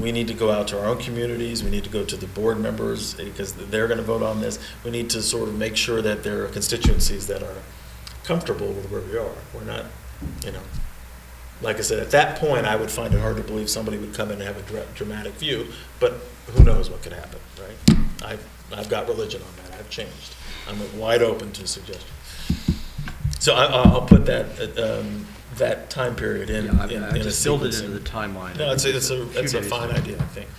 we need to go out to our own communities. We need to go to the board members because they're going to vote on this. We need to sort of make sure that there are constituencies that are comfortable with where we are. We're not, like I said, at that point, I would find it hard to believe somebody would come in and have a dramatic view, but who knows what could happen, right? I've got religion on that. I've changed. I'm wide open to suggestions. So I'll put that time period in. I just filled it into the timeline. No, it's a fine idea, I think.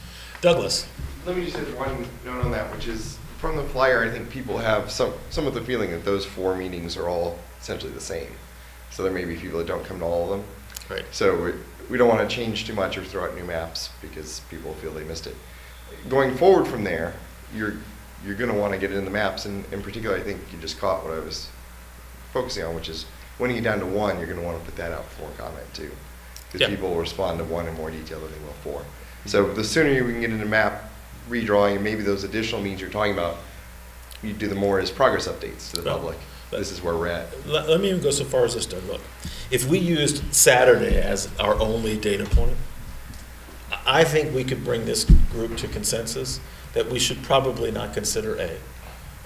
Douglas. Let me just add one note on that, which is from the flyer, I think people have some of the feeling that those 4 meetings are all essentially the same. So there may be people that don't come to all of them. Right. So we don't want to change too much or throw out new maps because people feel they missed it. Going forward from there, you're going to want to get it in the maps, and in particular, I think you just caught what I was focusing on, which is when you get down to 1, you're going to want to put that out for comment too, because people will respond to 1 in more detail than they will 4. So the sooner we can get into map redrawing, and maybe those additional means you're talking about, you do the more as progress updates to the public. This is where we're at. Let me even go so far as this, Doug. Look, if we used Saturday as our only data point, I think we could bring this group to consensus that we should probably not consider A,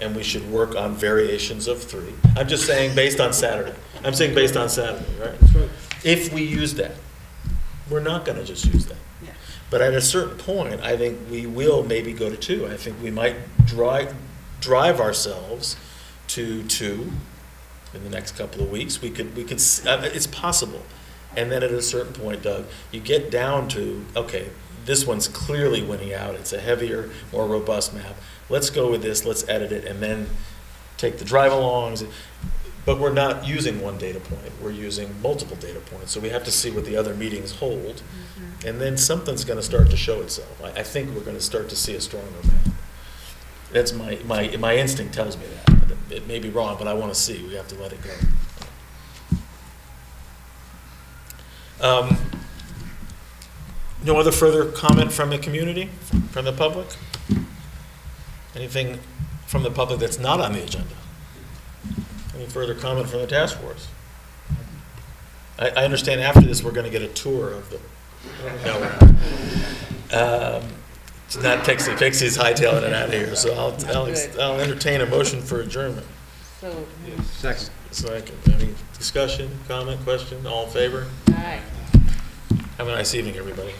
and we should work on variations of 3. I'm just saying based on Saturday. I'm saying based on Saturday, right? That's right. If we use that, we're not going to just use that. Yeah. But at a certain point, I think we will maybe go to 2. I think we might drive ourselves to 2 in the next couple of weeks. We could. It's possible. And then at a certain point, Doug, you get down to, okay, this one's clearly winning out. It's a heavier, more robust map. Let's go with this, let's edit it, and then take the drive-alongs. But we're not using 1 data point. We're using multiple data points. So we have to see what the other meetings hold. And then something's going to start to show itself. I think we're going to start to see a stronger map. That's my instinct tells me that. It may be wrong, but I want to see. We have to let it go. No other further comment from the community, from the public? Anything from the public that's not on the agenda? Any further comment from the task force? I understand after this we're going to get a tour of the. No, it's not Pixie's hightailing it out of here. So I'll entertain a motion for adjournment. So. Second. Second. Any discussion, comment, question? All in favor? Aye. Have a nice evening, everybody.